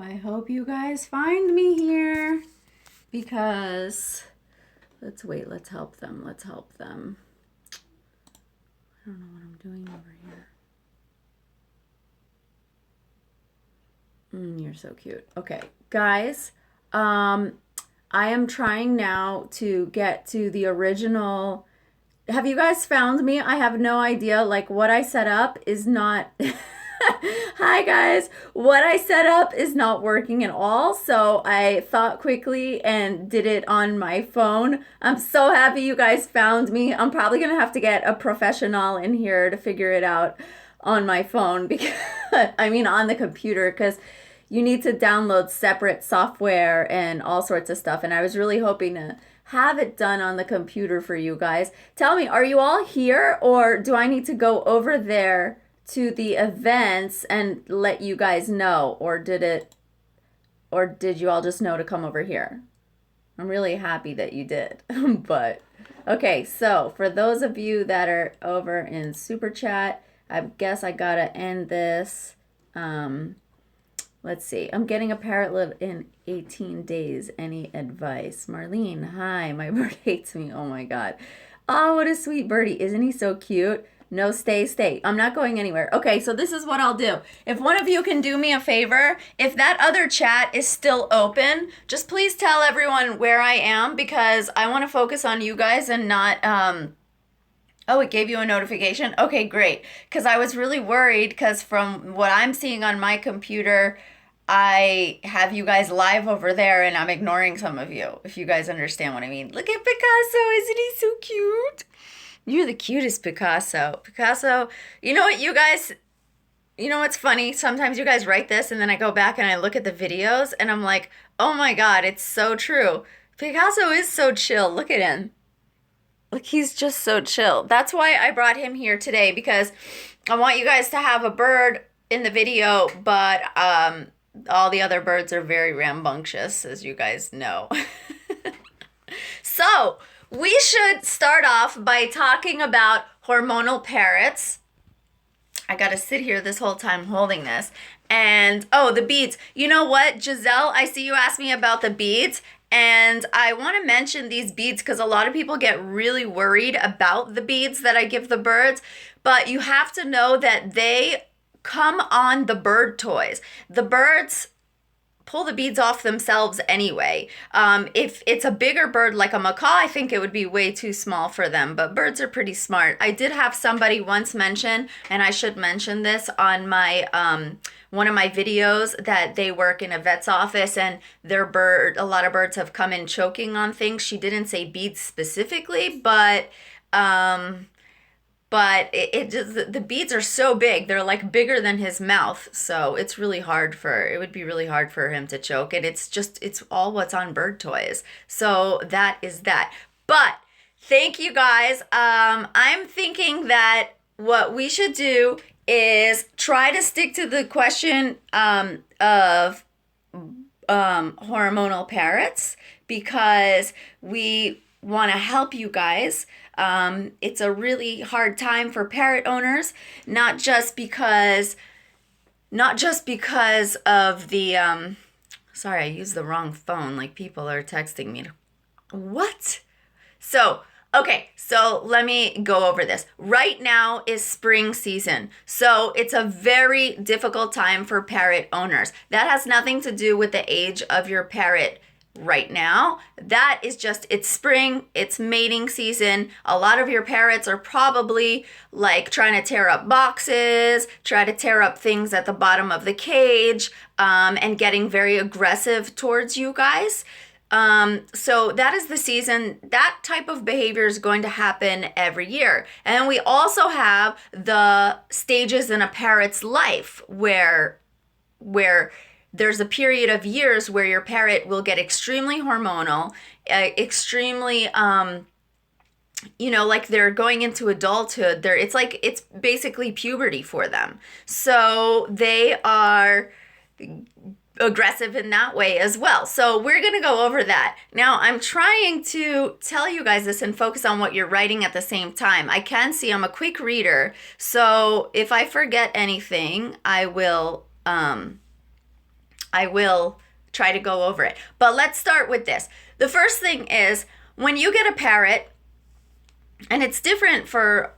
I hope you guys find me here because let's help them. I don't know what I'm doing over here. You're so cute. Okay, guys, I am trying now to get to the original. Have you guys found me? I have no idea. Like, what I set up is not. Hi guys, what I set up is not working at all, so I thought quickly and did it on my phone. I'm so happy you guys found me. I'm probably gonna have to get a professional in here to figure it out on my phone because I mean on the computer, because you need to download separate software and all sorts of stuff, and I was really hoping to have it done on the computer for you guys. Tell me, are you all here or do I need to go over there to the events and let you guys know, or did you all just know to come over here? I'm really happy that you did. But okay, so for those of you that are over in super chat, I guess I gotta end this. Let's see. I'm getting a parrotlet in 18 days. Any advice? Marlene, hi. My bird hates me. Oh my god. Oh, what a sweet birdie. Isn't he so cute? No, stay. I'm not going anywhere. Okay, so this is what I'll do. If one of you can do me a favor, if that other chat is still open, just please tell everyone where I am because I want to focus on you guys and not, oh, it gave you a notification? Okay, great. Because I was really worried because from what I'm seeing on my computer, I have you guys live over there and I'm ignoring some of you, if you guys understand what I mean. Look at Picasso. Isn't he so cute? You're the cutest, Picasso. Picasso, you know what, you guys, you know what's funny? Sometimes you guys write this and then I go back and I look at the videos and I'm like, oh my God, it's so true. Picasso is so chill. Look at him. Look, he's just so chill. That's why I brought him here today because I want you guys to have a bird in the video, but all the other birds are very rambunctious, as you guys know. So, we should start off by talking about hormonal parrots. I gotta sit here this whole time holding this. And, oh, the beads. You know what, Giselle, I see you asked me about the beads. And I want to mention these beads because a lot of people get really worried about the beads that I give the birds. But you have to know that they come on the bird toys. The birds pull the beads off themselves anyway. If it's a bigger bird like a macaw, I think it would be way too small for them, but birds are pretty smart. I did have somebody once mention, and I should mention this on my one of my videos, that they work in a vet's office and a lot of birds have come in choking on things. She didn't say beads specifically, but it just, the beads are so big, they're like bigger than his mouth, so it would be really hard for him to choke, and it's all what's on bird toys. So that is that. But thank you guys. I'm thinking that what we should do is try to stick to the question of hormonal parrots because we want to help you guys. It's a really hard time for parrot owners, not just because of the, sorry, I used the wrong phone, like people are texting me. What? Okay, so let me go over this. Right now is spring season, so it's a very difficult time for parrot owners. That has nothing to do with the age of your parrot right now. That is just, it's spring, it's mating season. A lot of your parrots are probably like trying to tear up boxes, try to tear up things at the bottom of the cage, and getting very aggressive towards you guys. So that is the season. That type of behavior is going to happen every year. And we also have the stages in a parrot's life where there's a period of years where your parrot will get extremely hormonal, extremely, like they're going into adulthood. It's basically puberty for them. So they are aggressive in that way as well. So we're going to go over that. Now, I'm trying to tell you guys this and focus on what you're writing at the same time. I can see I'm a quick reader, so if I forget anything, I will I will try to go over it. But let's start with this. The first thing is when you get a parrot, and it's different for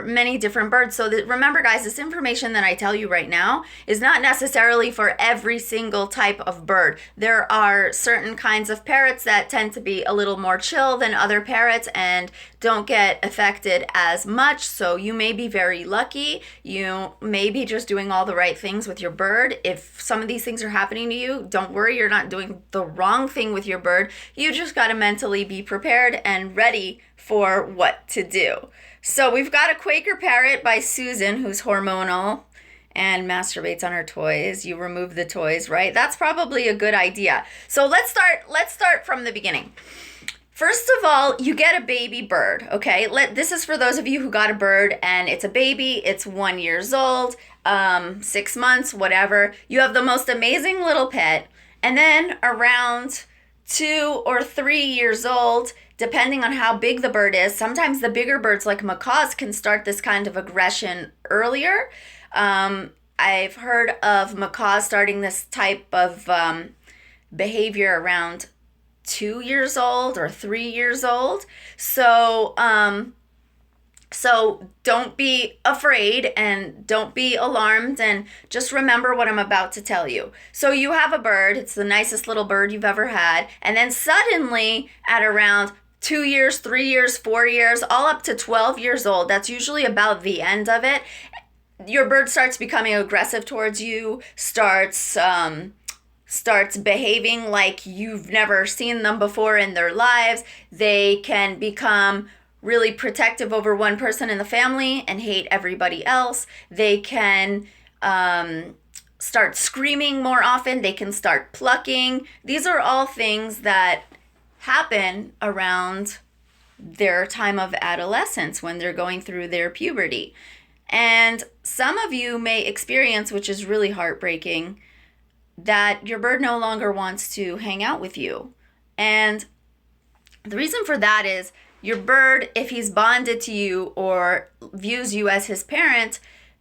many different birds. So remember, guys, this information that I tell you right now is not necessarily for every single type of bird. There are certain kinds of parrots that tend to be a little more chill than other parrots and don't get affected as much. So you may be very lucky. You may be just doing all the right things with your bird. If some of these things are happening to you, don't worry, you're not doing the wrong thing with your bird. You just got to mentally be prepared and ready for what to do. So we've got a Quaker parrot by Susan, who's hormonal and masturbates on her toys. You remove the toys, right? That's probably a good idea. So let's start from the beginning. First of all, you get a baby bird, okay? This is for those of you who got a bird and it's a baby, it's 1 year old, 6 months, whatever. You have the most amazing little pet, and then around 2 or 3 years old, depending on how big the bird is, sometimes the bigger birds like macaws can start this kind of aggression earlier. I've heard of macaws starting this type of behavior around 2 years old or 3 years old. So don't be afraid and don't be alarmed, and just remember what I'm about to tell you. So you have a bird, it's the nicest little bird you've ever had, and then suddenly at around 2 years, 3 years, 4 years, all up to 12 years old, that's usually about the end of it, your bird starts becoming aggressive towards you, starts behaving like you've never seen them before in their lives. They can become really protective over one person in the family and hate everybody else. They can start screaming more often. They can start plucking. These are all things that happen around their time of adolescence when they're going through their puberty. And some of you may experience, which is really heartbreaking, that your bird no longer wants to hang out with you. And the reason for that is your bird, if he's bonded to you or views you as his parent,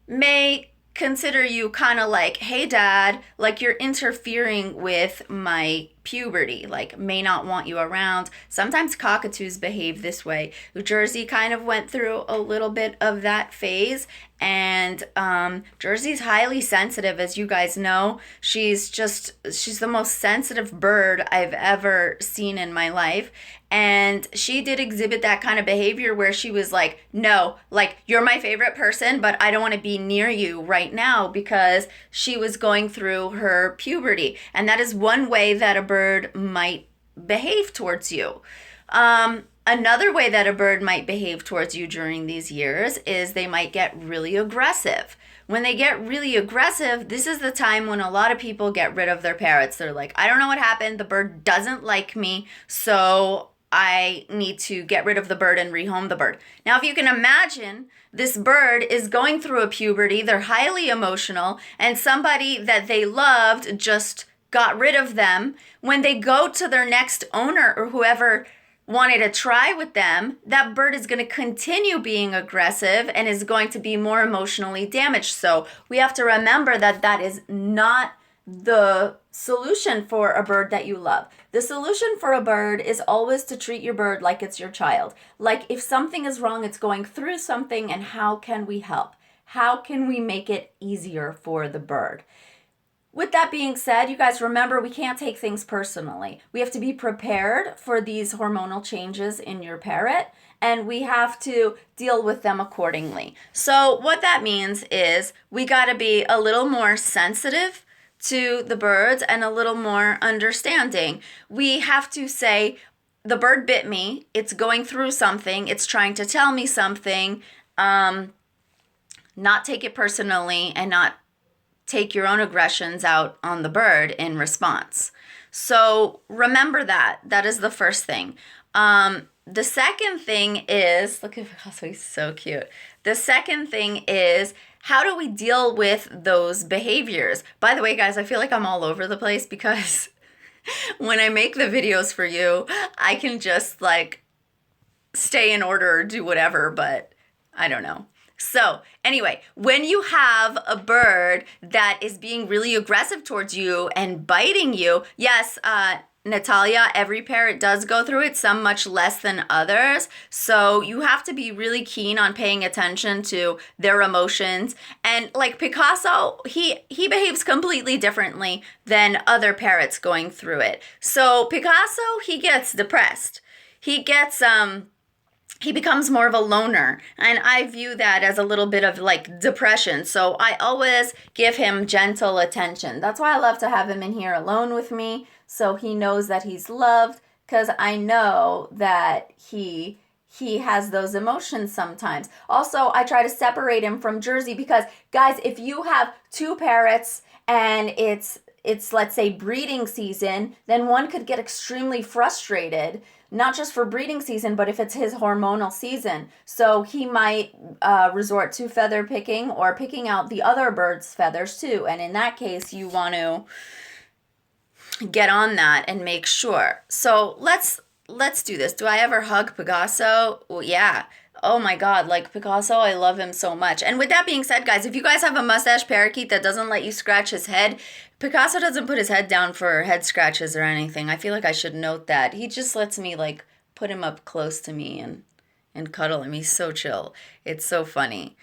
may consider you kind of like, hey dad, like you're interfering with my puberty, like may not want you around. Sometimes cockatoos behave this way. Jersey kind of went through a little bit of that phase, and Jersey's highly sensitive, as you guys know. She's the most sensitive bird I've ever seen in my life. And she did exhibit that kind of behavior where she was like, no, like you're my favorite person, but I don't want to be near you right now, because she was going through her puberty. And that is one way that a bird might behave towards you. Another way that a bird might behave towards you during these years is they might get really aggressive. When they get really aggressive, this is the time when a lot of people get rid of their parrots. They're like, I don't know what happened. The bird doesn't like me, so I need to get rid of the bird and rehome the bird. Now, if you can imagine, this bird is going through a puberty. They're highly emotional, and somebody that they loved just got rid of them. When they go to their next owner or whoever wanted to try with them, that bird is going to continue being aggressive and is going to be more emotionally damaged. So we have to remember that that is not the solution for a bird that you love. The solution for a bird is always to treat your bird like it's your child. Like if something is wrong, it's going through something, and how can we help? How can we make it easier for the bird? With that being said, you guys remember, we can't take things personally. We have to be prepared for these hormonal changes in your parrot, and we have to deal with them accordingly. So what that means is we got to be a little more sensitive to the birds and a little more understanding. We have to say, the bird bit me, it's going through something, it's trying to tell me something, not take it personally and not take your own aggressions out on the bird in response. So remember that. That is the first thing. The second thing is, look at Picasso, he's so cute. The second thing is, how do we deal with those behaviors? By the way, guys, I feel like I'm all over the place because when I make the videos for you, I can just like stay in order or do whatever, but I don't know. So, anyway, when you have a bird that is being really aggressive towards you and biting you, yes, Natalia, every parrot does go through it, some much less than others. So you have to be really keen on paying attention to their emotions. And like Picasso, he behaves completely differently than other parrots going through it. So Picasso, he gets depressed. He becomes more of a loner, and I view that as a little bit of like depression. So I always give him gentle attention. That's why I love to have him in here alone with me, so he knows that he's loved, because I know that he has those emotions sometimes. Also, I try to separate him from Jersey, because guys, if you have two parrots and it's let's say breeding season, then one could get extremely frustrated, not just for breeding season, but if it's his hormonal season. So he might resort to feather picking or picking out the other bird's feathers too. And in that case, you want to get on that and make sure. So let's do this. Do I ever hug Picasso? Well, yeah. Oh my God, like Picasso, I love him so much. And with that being said, guys, if you guys have a mustache parakeet that doesn't let you scratch his head, Picasso doesn't put his head down for head scratches or anything. I feel like I should note that. He just lets me like put him up close to me and cuddle him. He's so chill. It's so funny.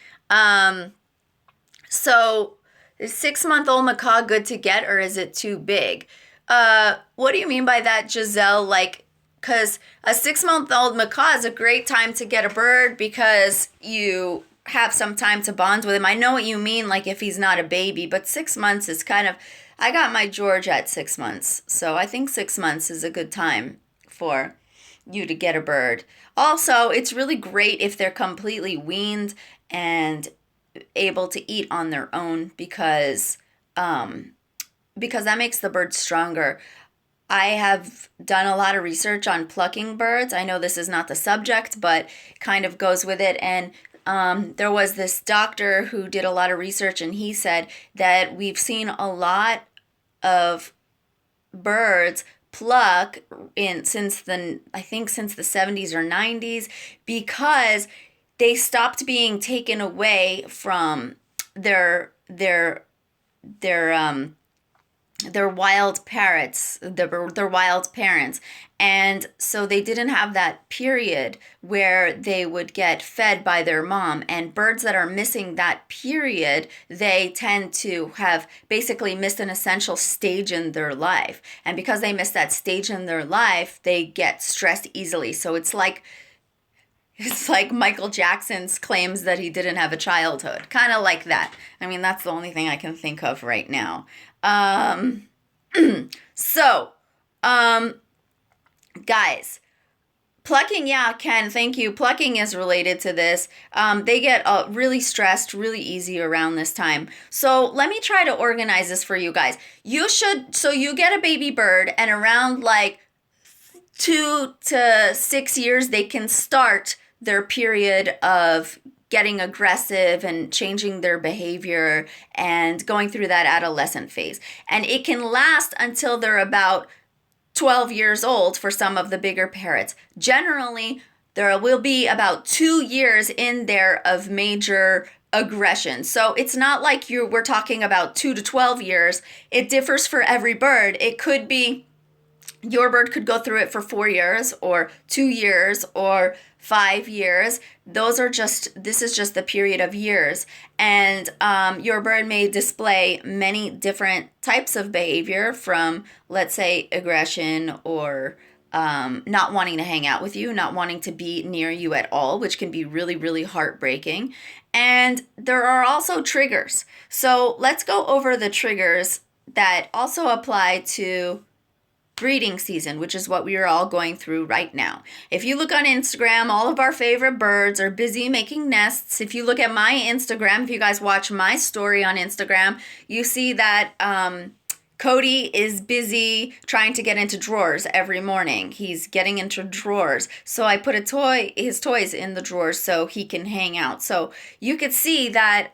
So is 6-month-old macaw good to get, or is it too big? What do you mean by that, Giselle? Like, because a 6-month-old macaw is a great time to get a bird because you have some time to bond with him. I know what you mean, like if he's not a baby, but 6 months is kind of, I got my George at 6 months. So I think 6 months is a good time for you to get a bird. Also, it's really great if they're completely weaned and able to eat on their own, because that makes the bird stronger. I have done a lot of research on plucking birds. I know this is not the subject, but kind of goes with it. And there was this doctor who did a lot of research, and he said that we've seen a lot of birds pluck since the 70s or 90s, because they stopped being taken away from their wild parrots, their wild parents. And so they didn't have that period where they would get fed by their mom. And birds that are missing that period, they tend to have basically missed an essential stage in their life. And because they miss that stage in their life, they get stressed easily. So it's like Michael Jackson's claims that he didn't have a childhood. Kind of like that. I mean, that's the only thing I can think of right now. Guys, plucking, yeah, Ken, thank you. Plucking is related to this. They get really stressed really easy around this time. So let me try to organize this for you guys. You get a baby bird, and around like 2 to 6 years, they can start their period of getting aggressive and changing their behavior and going through that adolescent phase. And it can last until they're about 12 years old for some of the bigger parrots. Generally, there will be about 2 years in there of major aggression. So it's not like we're talking about 2 to 12 years. It differs for every bird. It could be your bird could go through it for 4 years or 2 years or 5 years. This is just the period of years. And your bird may display many different types of behavior, from, let's say, aggression or not wanting to hang out with you, not wanting to be near you at all, which can be really, really heartbreaking. And there are also triggers. So let's go over the triggers that also apply to breeding season, which is what we are all going through right now. If you look on Instagram, all of our favorite birds are busy making nests. If you look at my Instagram, if you guys watch my story on Instagram, you see that CODY is busy trying to get into drawers every morning. He's getting into drawers. So I put his toys in the drawers so he can hang out. So you could see that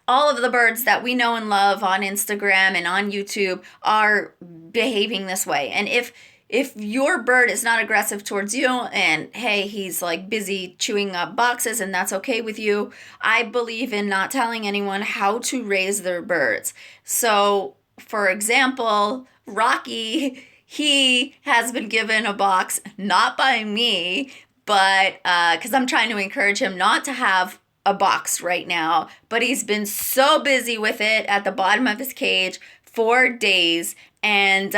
all of the birds that we know and love on Instagram and on YouTube are behaving this way. And if if your bird is not aggressive towards you and hey, he's like busy chewing up boxes and that's okay with you, I believe in not telling anyone how to raise their birds. So, for example, Rocky, he has been given a box, not by me, but because I'm trying to encourage him not to have a box right now, but he's been so busy with it at the bottom of his cage for days, and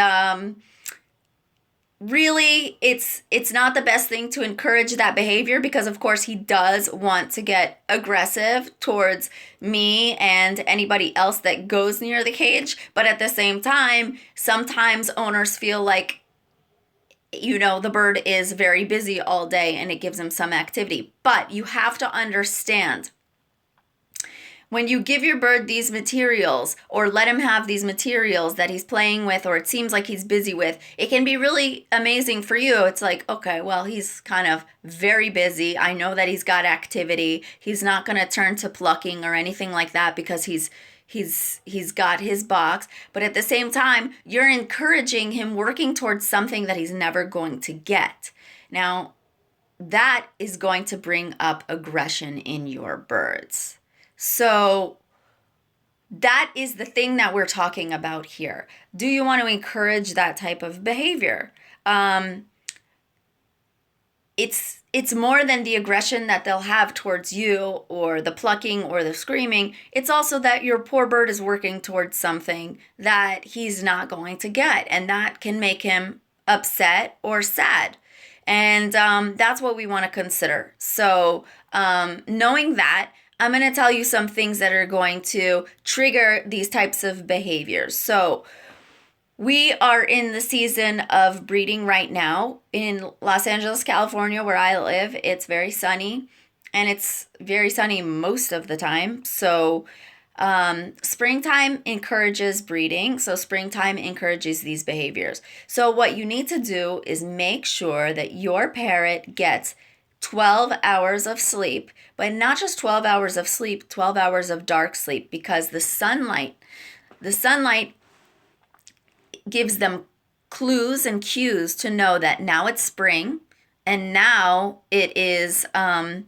really it's not the best thing to encourage that behavior, because of course he does want to get aggressive towards me and anybody else that goes near the cage. But at the same time, sometimes owners feel like, you know, the bird is very busy all day and it gives him some activity. But you have to understand, when you give your bird these materials or let him have these materials that he's playing with or it seems like he's busy with, it can be really amazing for you. It's like, okay, well, he's kind of very busy. I know that he's got activity. He's not going to turn to plucking or anything like that because he's got his box. But at the same time, you're encouraging him working towards something that he's never going to get. Now, that is going to bring up aggression in your birds. So that is the thing that we're talking about here. Do you want to encourage that type of behavior? It's more than the aggression that they'll have towards you or the plucking or the screaming. It's also that your poor bird is working towards something that he's not going to get, and that can make him upset or sad. And that's what we want to consider. So knowing that, I'm going to tell you some things that are going to trigger these types of behaviors. So we are in the season of breeding right now in Los Angeles, California, where I live. It's very sunny, and it's very sunny most of the time. So springtime encourages breeding. So springtime encourages these behaviors. So what you need to do is make sure that your parrot gets 12 hours of sleep, but not just 12 hours of sleep, 12 hours of dark sleep, because the sunlight gives them clues and cues to know that now it's spring and now it is time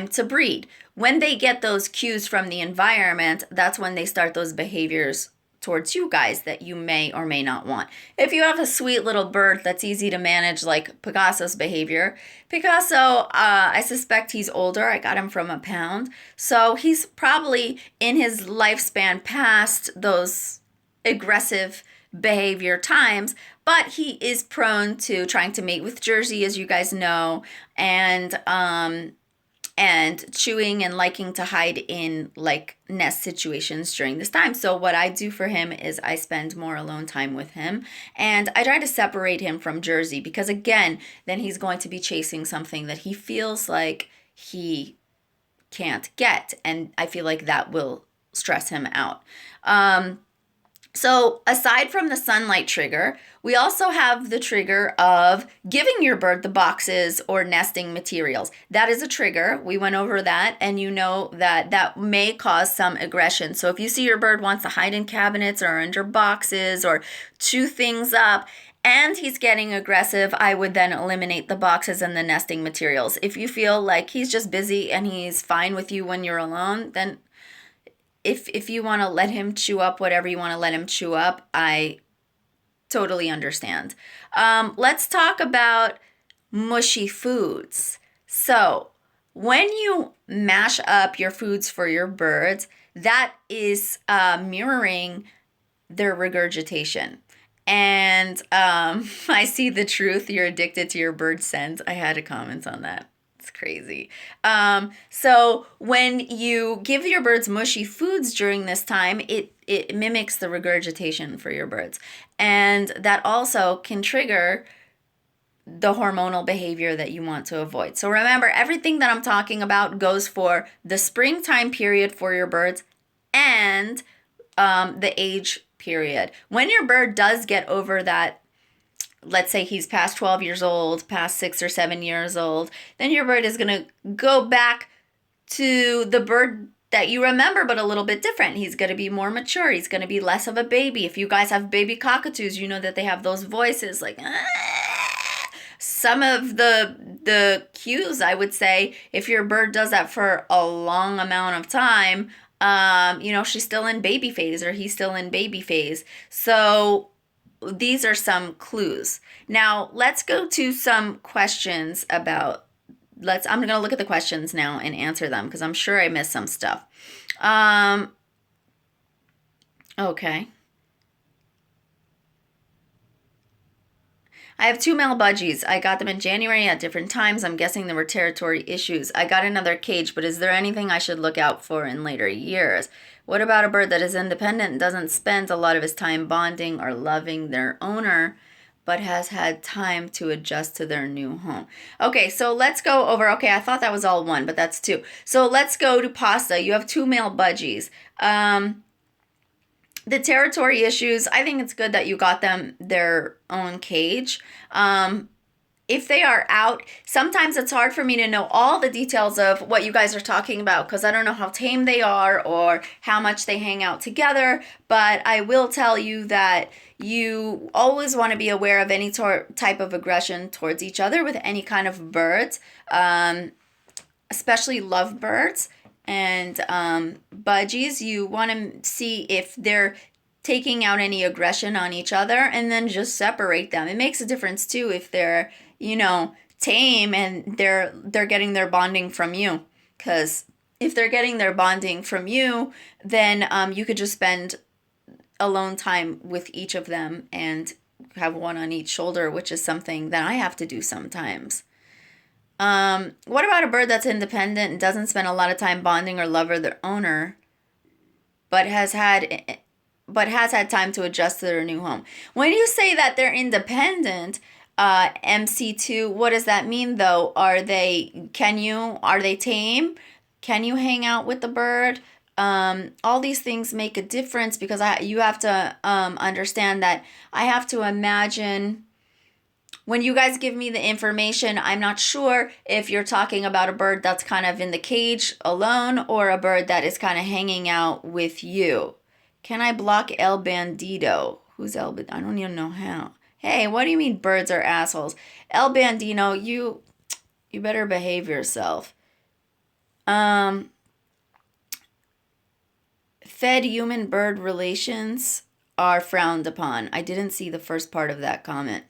to breed. When they get those cues from the environment, that's when they start those behaviors towards you guys that you may or may not want. If you have a sweet little bird that's easy to manage, like Picasso's behavior, Picasso, I suspect he's older. I got him from a pound. So he's probably in his lifespan past those aggressive behavior times, but he is prone to trying to mate with Jersey, as you guys know, and chewing and liking to hide in like nest situations during this time. So what I do for him is I spend more alone time with him, and I try to separate him from Jersey, because again, then he's going to be chasing something that he feels like he can't get, and I feel like that will stress him out. So aside from the sunlight trigger, we also have the trigger of giving your bird the boxes or nesting materials. That is a trigger. We went over that, and you know that that may cause some aggression. So if you see your bird wants to hide in cabinets or under boxes or chew things up, and he's getting aggressive, I would then eliminate the boxes and the nesting materials. If you feel like he's just busy and he's fine with you when you're alone, then if you want to let him chew up whatever you want to let him chew up, I totally understand. Let's talk about mushy foods. So when you mash up your foods for your birds, that is mirroring their regurgitation. And I see the truth. You're addicted to your bird scent. I had a comment on that. It's crazy. So when you give your birds mushy foods during this time, it mimics the regurgitation for your birds. And that also can trigger the hormonal behavior that you want to avoid. So remember, everything that I'm talking about goes for the springtime period for your birds and the age period. When your bird does get over that, let's say he's past 12 years old, past 6 or 7 years old, then your bird is going to go back to the bird that you remember, but a little bit different. He's going to be more mature. He's going to be less of a baby. If you guys have baby cockatoos, you know that they have those voices like, ah. Some of the cues, I would say, if your bird does that for a long amount of time, you know, she's still in baby phase or he's still in baby phase. So these are some clues. Now, let's go to some questions about, I'm going to look at the questions now and answer them because I'm sure I missed some stuff. Okay. I have 2 male budgies. I got them in January at different times. I'm guessing there were territory issues. I got another cage, but is there anything I should look out for in later years? What about a bird that is independent and doesn't spend a lot of his time bonding or loving their owner, but has had time to adjust to their new home? Okay, so let's go over, okay, I thought that was all 1, but that's 2. So let's go to pasta. You have 2 male budgies. The territory issues, I think it's good that you got them their own cage. If they are out, sometimes it's hard for me to know all the details of what you guys are talking about because I don't know how tame they are or how much they hang out together. But I will tell you that you always want to be aware of any type of aggression towards each other with any kind of birds, especially lovebirds. And budgies, you want to see if they're taking out any aggression on each other and then just separate them. It makes a difference too if they're, you know, tame and they're getting their bonding from you. Because if they're getting their bonding from you, then you could just spend alone time with each of them and have one on each shoulder, which is something that I have to do sometimes. What about a bird that's independent and doesn't spend a lot of time bonding or love their owner, but has had time to adjust to their new home? When you say that they're independent, MC2, what does that mean though? Are they tame? Can you hang out with the bird? All these things make a difference because you have to understand that I have to imagine. When you guys give me the information, I'm not sure if you're talking about a bird that's kind of in the cage alone or a bird that is kind of hanging out with you. Can I block El Bandito? Who's El Bandito? I don't even know how. Hey, what do you mean birds are assholes? El Bandito, you better behave yourself. Fed human-bird relations are frowned upon. I didn't see the first part of that comment.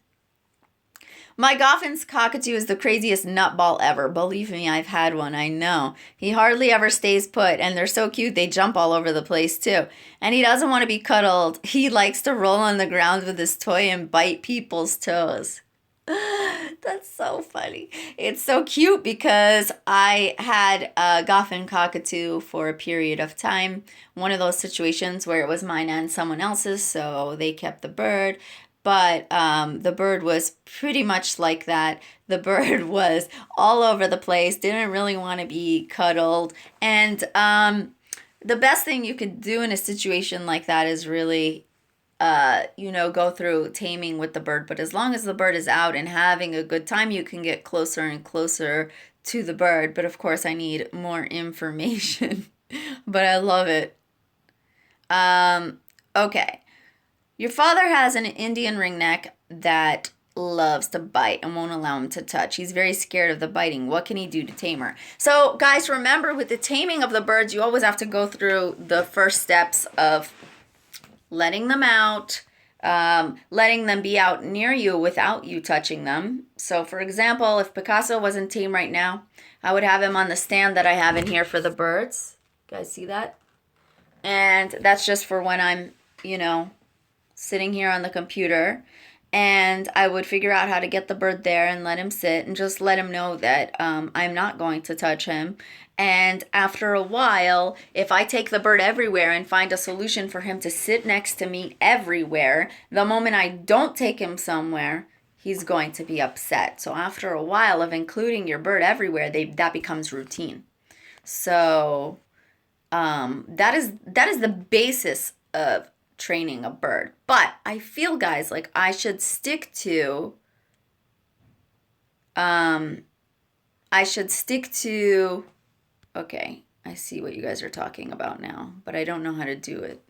My Goffin's cockatoo is the craziest nutball ever. Believe me, I've had one, I know. He hardly ever stays put, and they're so cute they jump all over the place too. And he doesn't want to be cuddled. He likes to roll on the ground with his toy and bite people's toes. That's so funny. It's so cute because I had a Goffin cockatoo for a period of time. One of those situations where it was mine and someone else's, so they kept the bird. But the bird was pretty much like that. The bird was all over the place, didn't really want to be cuddled. And the best thing you could do in a situation like that is really, go through taming with the bird. But as long as the bird is out and having a good time, you can get closer and closer to the bird. But of course, I need more information. But I love it. Okay. Your father has an Indian ringneck that loves to bite and won't allow him to touch. He's very scared of the biting. What can he do to tame her? So, guys, remember, with the taming of the birds, you always have to go through the first steps of letting them out, letting them be out near you without you touching them. So, for example, if Picasso wasn't tame right now, I would have him on the stand that I have in here for the birds. You guys see that? And that's just for when I'm, sitting here on the computer, and I would figure out how to get the bird there and let him sit and just let him know that I'm not going to touch him. And after a while, if I take the bird everywhere and find a solution for him to sit next to me everywhere, the moment I don't take him somewhere, he's going to be upset. So after a while of including your bird everywhere, that becomes routine. So that is the basis of training a bird. But I feel, guys, like I should stick to okay, I see what you guys are talking about now, but I don't know how to do it.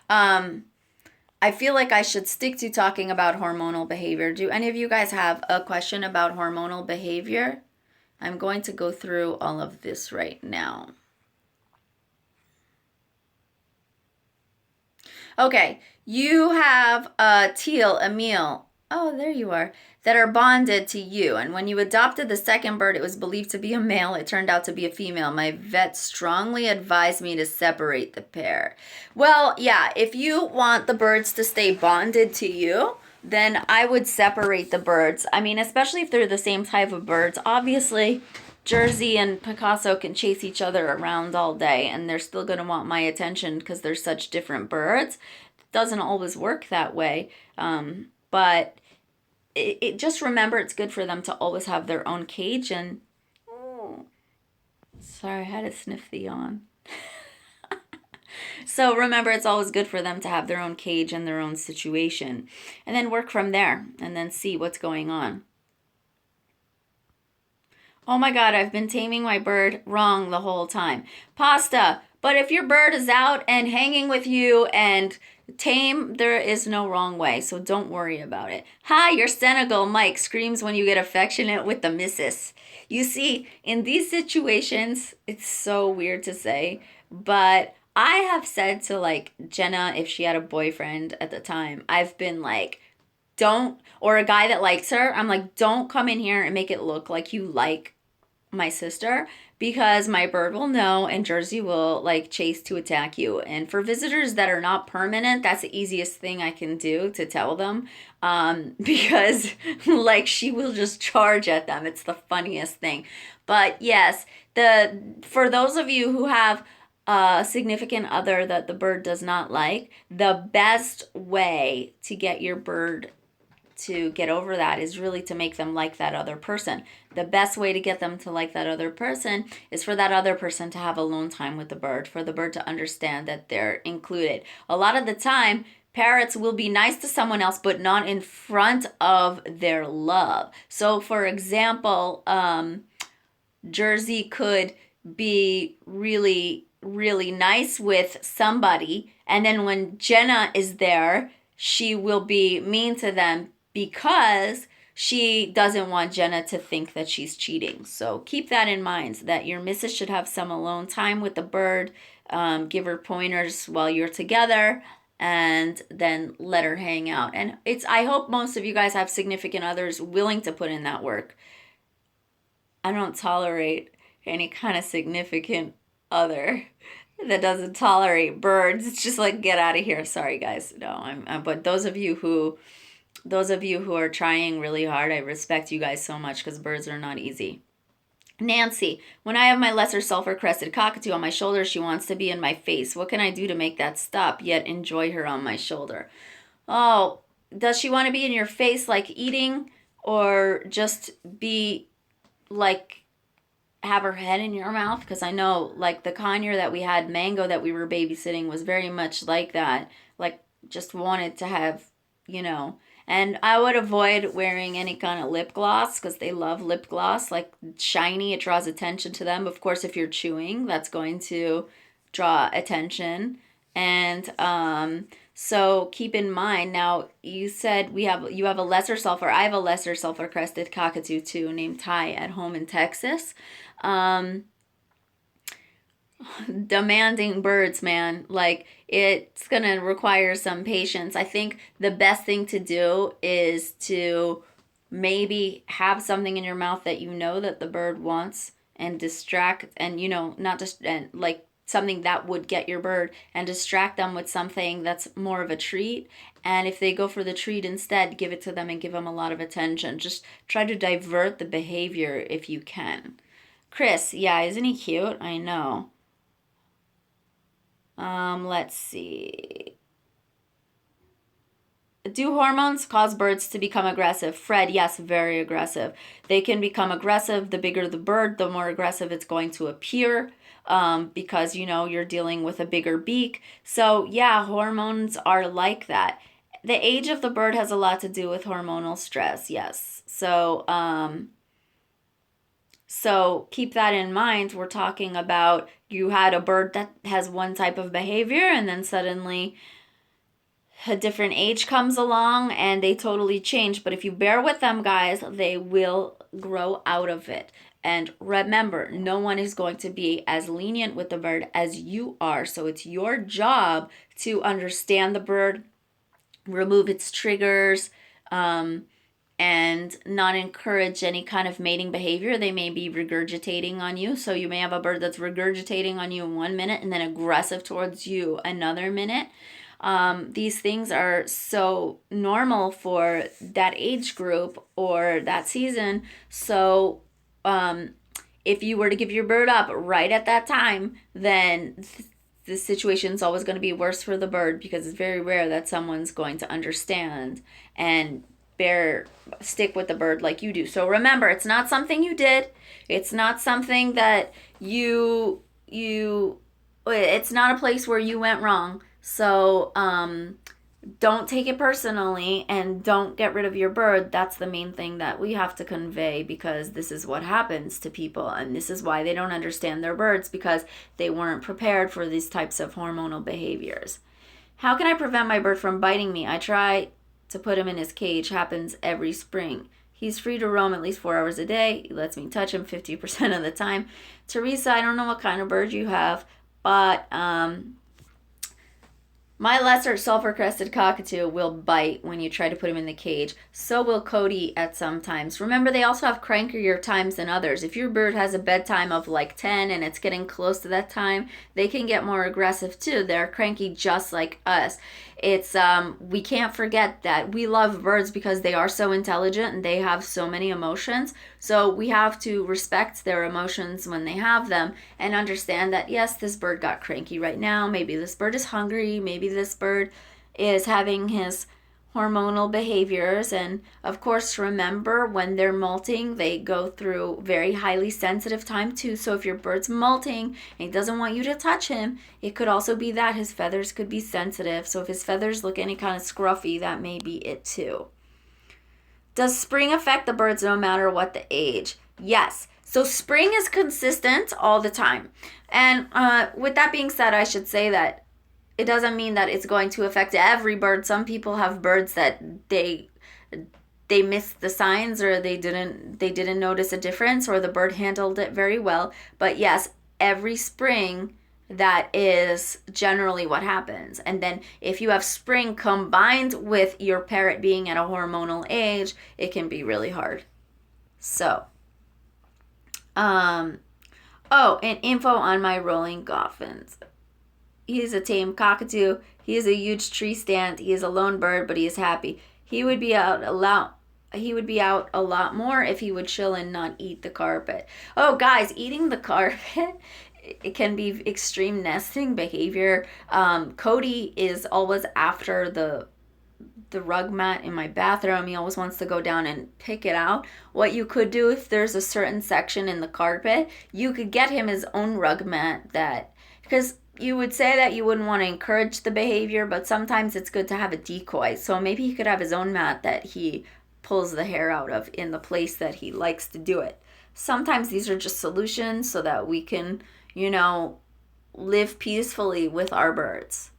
I feel like I should stick to talking about hormonal behavior. Do any of you guys have a question about hormonal behavior? I'm going to go through all of this right now. Okay, you have Teal, Emil. Oh, there you are. That are bonded to you. And when you adopted the second bird, it was believed to be a male. It turned out to be a female. My vet strongly advised me to separate the pair. Well, yeah, if you want the birds to stay bonded to you, then I would separate the birds. I mean, especially if they're the same type of birds. Obviously, Jersey and Picasso can chase each other around all day and they're still going to want my attention because they're such different birds. It doesn't always work that way. But just remember it's good for them to always have their own cage. And oh, sorry, I had to sniff the yawn. So remember, it's always good for them to have their own cage and their own situation, and then work from there and then see what's going on. Oh my God, I've been taming my bird wrong the whole time. Pasta, but if your bird is out and hanging with you and tame, there is no wrong way, so don't worry about it. Hi, your Senegal Mike screams when you get affectionate with the missus. You see, in these situations, it's so weird to say, but I have said to like Jenna, if she had a boyfriend at the time, I've been like, don't, or a guy that likes her, I'm like, don't come in here and make it look like you like my sister, because my bird will know and Jersey will like chase to attack you. And for visitors that are not permanent, that's the easiest thing I can do to tell them, because like she will just charge at them. It's the funniest thing. But yes, for those of you who have a significant other that the bird does not like, the best way to get your bird to get over that is really to make them like that other person. The best way to get them to like that other person is for that other person to have alone time with the bird, for the bird to understand that they're included. A lot of the time, parrots will be nice to someone else, but not in front of their love. So for example, Jersey could be really, really nice with somebody, and then when Jenna is there, she will be mean to them because she doesn't want Jenna to think that she's cheating. So keep that in mind, that your missus should have some alone time with the bird, give her pointers while you're together, and then let her hang out. And I hope most of you guys have significant others willing to put in that work. I don't tolerate any kind of significant other that doesn't tolerate birds. It's just like, get out of here. Sorry guys. No, but those of you who are trying really hard, I respect you guys so much, because birds are not easy. Nancy, when I have my lesser sulfur crested cockatoo on my shoulder, she wants to be in my face. What can I do to make that stop, yet enjoy her on my shoulder? Oh, does she want to be in your face like eating, or just be like have her head in your mouth? Because I know like the conure that we had, Mango, that we were babysitting, was very much like that, like just wanted to have, and I would avoid wearing any kind of lip gloss, because they love lip gloss, like shiny, it draws attention to them. Of course, if you're chewing, that's going to draw attention. And so keep in mind, now you said you have a lesser sulfur. I have a lesser sulfur crested cockatoo too, named Ty, at home in Texas. Demanding birds, man. Like, it's gonna require some patience. I think the best thing to do is to maybe have something in your mouth that that the bird wants, and distract, and not just, and like something that would get your bird, and distract them with something that's more of a treat. And if they go for the treat instead, give it to them and give them a lot of attention. Just try to divert the behavior if you can. Chris, yeah, isn't he cute? I know. Let's see. Do hormones cause birds to become aggressive? Fred, yes, very aggressive. They can become aggressive. The bigger the bird, the more aggressive it's going to appear, because, you're dealing with a bigger beak. So, yeah, hormones are like that. The age of the bird has a lot to do with hormonal stress, yes. So So keep that in mind. We're talking about you had a bird that has one type of behavior, and then suddenly a different age comes along and they totally change. But if you bear with them, guys, they will grow out of it. And remember, no one is going to be as lenient with the bird as you are. So it's your job to understand the bird, remove its triggers, and not encourage any kind of mating behavior. They may be regurgitating on you. So you may have a bird that's regurgitating on you in 1 minute and then aggressive towards you another minute. These things are so normal for that age group or that season. So if you were to give your bird up right at that time, then the situation's always going to be worse for the bird, because it's very rare that someone's going to understand and stick with the bird like you do. So remember, it's not something you did. It's not something that it's not a place where you went wrong. So don't take it personally and don't get rid of your bird. That's the main thing that we have to convey, because this is what happens to people, and this is why they don't understand their birds, because they weren't prepared for these types of hormonal behaviors. How can I prevent my bird from biting me? I try to put him in his cage. Happens every spring. He's free to roam at least 4 hours a day. He lets me touch him 50% of the time. Teresa, I don't know what kind of bird you have, but my lesser sulfur crested cockatoo will bite when you try to put him in the cage. So will CODY at some times. Remember, they also have crankier times than others. If your bird has a bedtime of like 10 and it's getting close to that time, they can get more aggressive too. They're cranky just like us. It's we can't forget that we love birds because they are so intelligent and they have so many emotions. So we have to respect their emotions when they have them and understand that, yes, this bird got cranky right now. Maybe this bird is hungry. Maybe this bird is having his hormonal behaviors. And of course, remember, when they're molting, they go through very highly sensitive time too. So if your bird's molting and he doesn't want you to touch him, it could also be that his feathers could be sensitive. So if his feathers look any kind of scruffy, that may be it too. Does spring affect the birds no matter what the age? Yes. So spring is consistent all the time. And with that being said, I should say that it doesn't mean that it's going to affect every bird. Some people have birds that they missed the signs, or they didn't notice a difference, or the bird handled it very well. But yes, every spring, that is generally what happens. And then if you have spring combined with your parrot being at a hormonal age, it can be really hard. So, and info on my rolling goffins. He is a tame cockatoo. He is a huge tree stand. He is a lone bird, but he is happy. He would be out a lot more if he would chill and not eat the carpet. Oh, guys, eating the carpet, it can be extreme nesting behavior. CODY is always after the rug mat in my bathroom. He always wants to go down and pick it out. What you could do, if there's a certain section in the carpet, you could get him his own rug mat, because you would say that you wouldn't want to encourage the behavior, but sometimes it's good to have a decoy. So maybe he could have his own mat that he pulls the hair out of in the place that he likes to do it. Sometimes these are just solutions so that we can, live peacefully with our birds.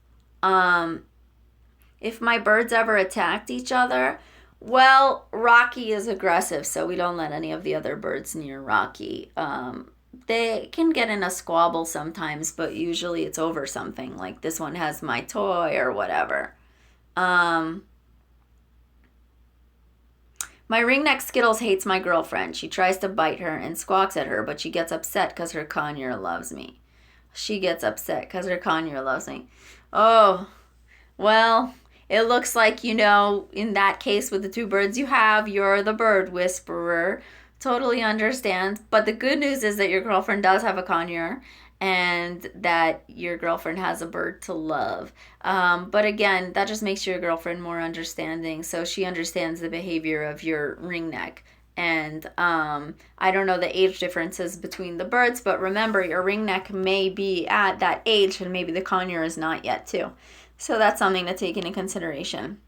If my birds ever attacked each other, well, Rocky is aggressive, so we don't let any of the other birds near Rocky. They can get in a squabble sometimes, but usually it's over something like this one has my toy or whatever. My ringneck Skittles hates my girlfriend. She tries to bite her and squawks at her, but she gets upset because her conure loves me. Oh, well, it looks like, in that case with the two birds you have, you're the bird whisperer. Totally understand. But the good news is that your girlfriend does have a conure and that your girlfriend has a bird to love. But again, that just makes your girlfriend more understanding. So she understands the behavior of your ringneck. And I don't know the age differences between the birds, but remember, your ringneck may be at that age and maybe the conure is not yet too. So that's something to take into consideration.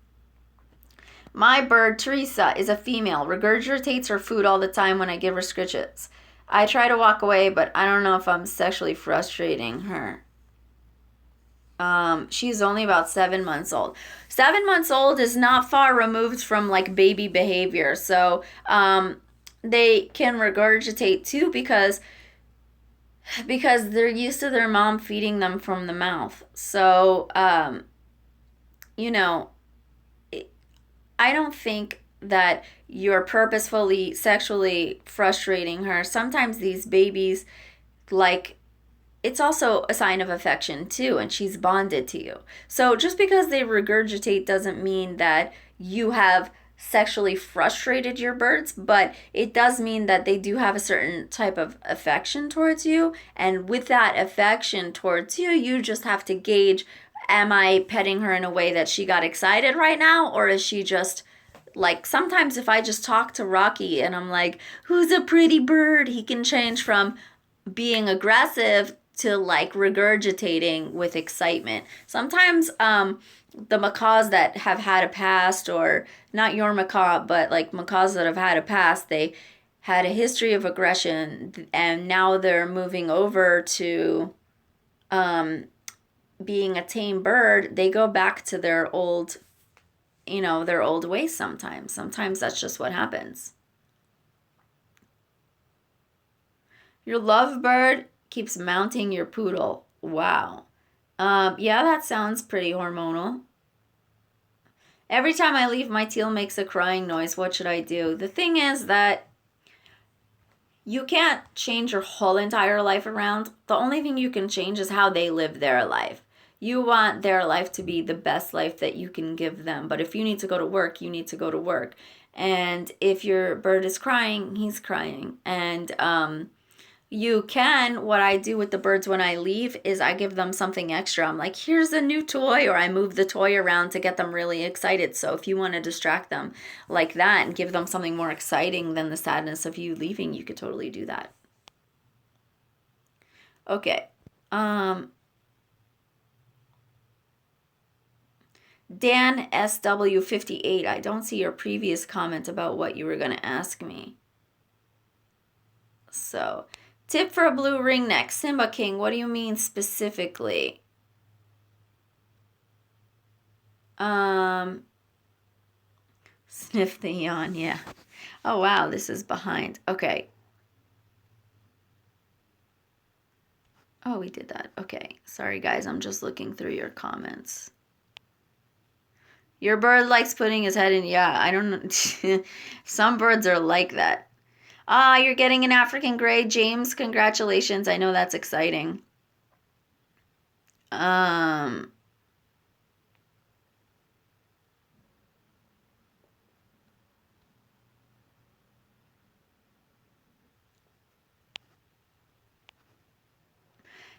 My bird, Teresa, is a female. Regurgitates her food all the time when I give her scritches. I try to walk away, but I don't know if I'm sexually frustrating her. She's only about 7 months old. 7 months old is not far removed from like baby behavior. So they can regurgitate too because they're used to their mom feeding them from the mouth. So you know, I don't think that you're purposefully sexually frustrating her. Sometimes these babies, like, it's also a sign of affection too, and she's bonded to you. So just because they regurgitate doesn't mean that you have sexually frustrated your birds, but it does mean that they do have a certain type of affection towards you. And with that affection towards you, you just have to gauge, am I petting her in a way that she got excited right now, or is she just like, sometimes if I just talk to Rocky and I'm like, who's a pretty bird, he can change from being aggressive to like regurgitating with excitement. Sometimes the macaws that have had a past, or not your macaw, but like macaws that have had a past, they had a history of aggression and now they're moving over to being a tame bird. They go back to their old, their old ways sometimes. Sometimes that's just what happens. Your lovebird keeps mounting your poodle. Wow. Yeah, that sounds pretty hormonal. Every time I leave, my teal makes a crying noise. What should I do? The thing is that you can't change your whole entire life around. The only thing you can change is how they live their life. You want their life to be the best life that you can give them. But if you need to go to work, you need to go to work. And if your bird is crying, he's crying. And what I do with the birds when I leave is I give them something extra. I'm like, here's a new toy, or I move the toy around to get them really excited. So if you want to distract them like that and give them something more exciting than the sadness of you leaving, you could totally do that. Okay. Dan SW58, I don't see your previous comment about what you were going to ask me. So, tip for a blue ringneck. Simba King, what do you mean specifically? Sniff the yawn, yeah. Oh, wow, this is behind. Okay. Oh, we did that. Okay. Sorry, guys. I'm just looking through your comments. Your bird likes putting his head in. Yeah, I don't know. Some birds are like that. Ah, you're getting an African gray, James. Congratulations. I know that's exciting.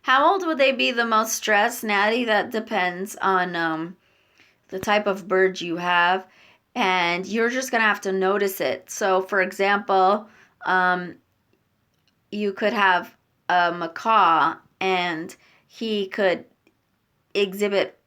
How old would they be the most stressed, Natty? That depends on the type of bird you have, and you're just gonna have to notice it. So, for example, you could have a macaw, and he could exhibit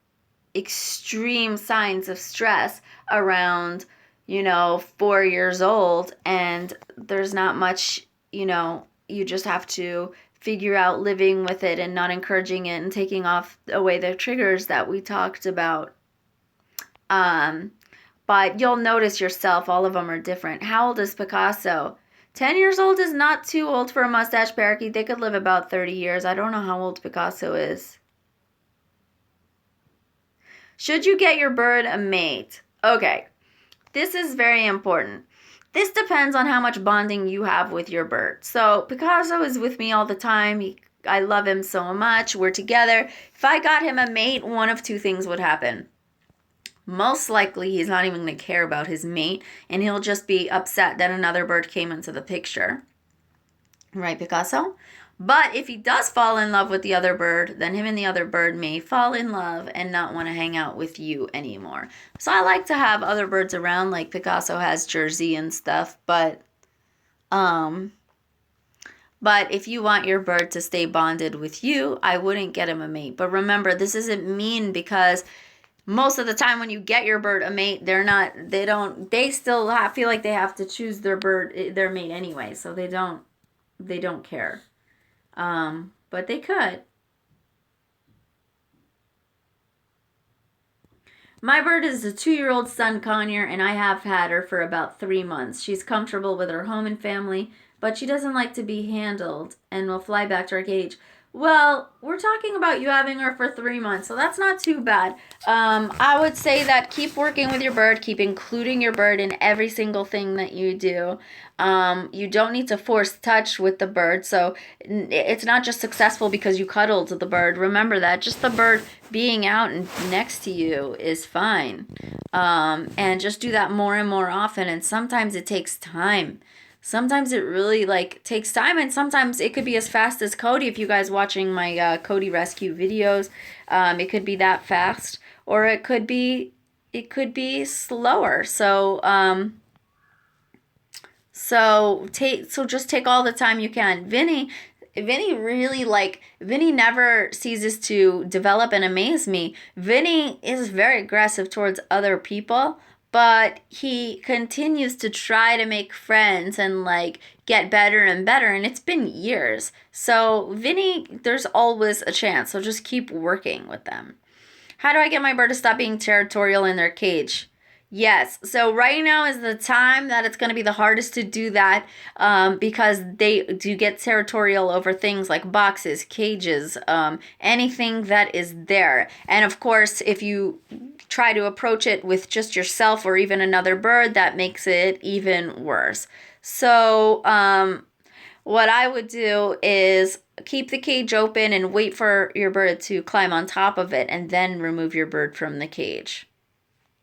extreme signs of stress around, 4 years old, and there's not much, you just have to figure out living with it and not encouraging it and taking away the triggers that we talked about. But you'll notice yourself, all of them are different. How old is Picasso? 10 years old is not too old for a mustache parakeet. They could live about 30 years. I don't know how old Picasso is. Should you get your bird a mate? Okay, this is very important. This depends on how much bonding you have with your bird. So Picasso is with me all the time. I love him so much. We're together. If I got him a mate, one of two things would happen. Most likely he's not even going to care about his mate, and he'll just be upset that another bird came into the picture. Right, Picasso? But if he does fall in love with the other bird, then him and the other bird may fall in love and not want to hang out with you anymore. So I like to have other birds around, like Picasso has Jersey and stuff, but if you want your bird to stay bonded with you, I wouldn't get him a mate. But remember, this isn't mean, because most of the time when you get your bird a mate, they still feel like they have to choose their mate anyway, so they don't don't care. But they could. My bird is a 2-year-old sun conure, and I have had her for about 3 months. She's comfortable with her home and family, but she doesn't like to be handled and will fly back to her cage. Well, we're talking about you having her for 3 months, so that's not too bad. I would say that keep working with your bird, keep including your bird in every single thing that you do. You don't need to force touch with the bird, so it's not just successful because you cuddled the bird. Remember that. Just the bird being out and next to you is fine. And just do that more and more often, and sometimes it takes time. Sometimes it really takes time, and sometimes it could be as fast as CODY. If you guys watching my CODY rescue videos, it could be that fast, or it could be slower. So just take all the time you can. Vinny never ceases to develop and amaze me. Vinny is very aggressive towards other people, but he continues to try to make friends and get better and better, and it's been years. So Vinny, there's always a chance, so just keep working with them. How do I get my bird to stop being territorial in their cage? Yes, so right now is the time that it's going to be the hardest to do that, because they do get territorial over things like boxes, cages, anything that is there. And of course, if you try to approach it with just yourself or even another bird, that makes it even worse. So what I would do is keep the cage open and wait for your bird to climb on top of it, and then remove your bird from the cage.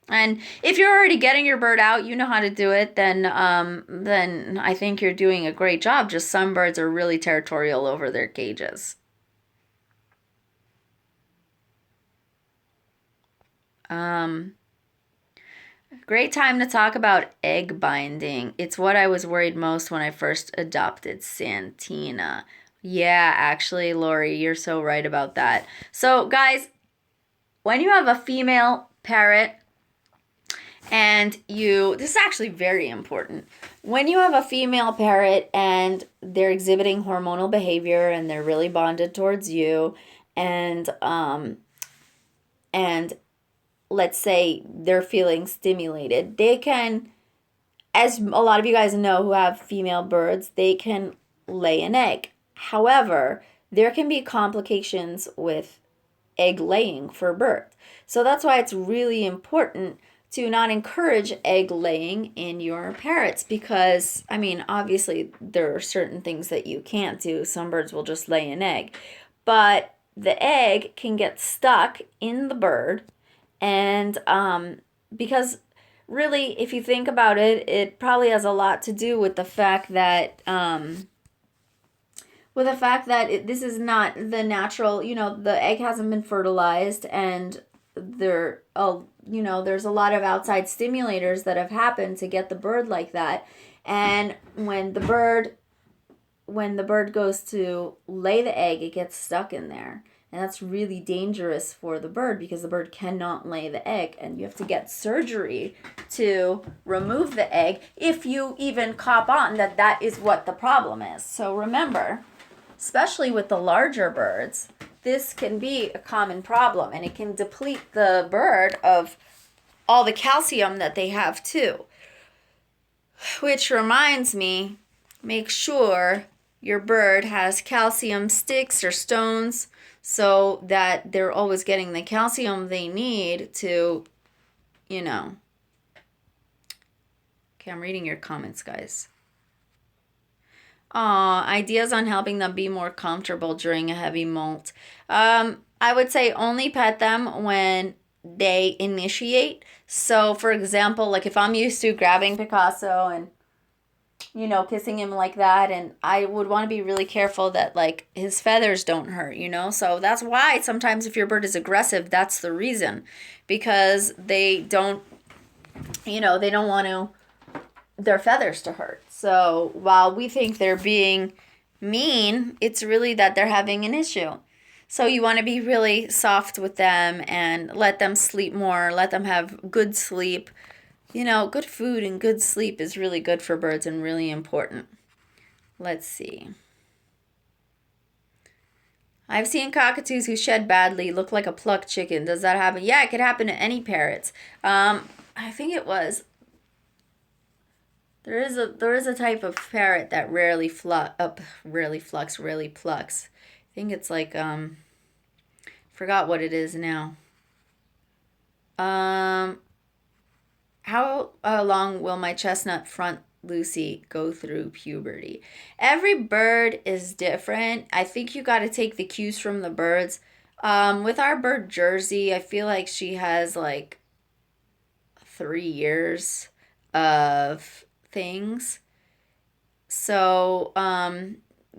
And if you're already getting your bird out, you know how to do it, then I think you're doing a great job. Just some birds are really territorial over their cages. Great time to talk about egg binding. It's what I was worried most when I first adopted Santina. Yeah, actually, Lori, you're so right about that. So, guys, when you have a female parrot, and this is actually very important. When you have a female parrot and they're exhibiting hormonal behavior and they're really bonded towards you, and let's say they're feeling stimulated, they can, as a lot of you guys know who have female birds, they can lay an egg. However, there can be complications with egg laying for birds. So that's why it's really important to not encourage egg laying in your parrots, because, I mean, obviously there are certain things that you can't do. Some birds will just lay an egg, but the egg can get stuck in the bird, and because really, if you think about it, it probably has a lot to do with the fact that this is not the natural, the egg hasn't been fertilized, and there's a lot of outside stimulators that have happened to get the bird like that. And when the bird goes to lay the egg, it gets stuck in there. And that's really dangerous for the bird, because the bird cannot lay the egg, and you have to get surgery to remove the egg if you even cop on that is what the problem is. So remember, especially with the larger birds, this can be a common problem, and it can deplete the bird of all the calcium that they have too. Which reminds me, make sure your bird has calcium sticks or stones, so that they're always getting the calcium they need to, Okay, I'm reading your comments, guys. Ideas on helping them be more comfortable during a heavy molt. I would say only pet them when they initiate. So, for example, if I'm used to grabbing Picasso and, kissing him like that, and I would want to be really careful that, his feathers don't hurt, So that's why sometimes if your bird is aggressive, that's the reason. Because they don't want their feathers to hurt. So while we think they're being mean, it's really that they're having an issue. So you want to be really soft with them and let them sleep more, let them have good sleep. Good food and good sleep is really good for birds and really important. Let's see. I've seen cockatoos who shed badly, look like a plucked chicken. Does that happen? Yeah, it could happen to any parrots. I think it was. There is a type of parrot that rarely plucks. I think it's like forgot what it is now. How long will my chestnut front Lucy go through puberty? Every bird is different. I think you got to take the cues from the birds. With our bird Jersey, I feel like she has like 3 years of things. So,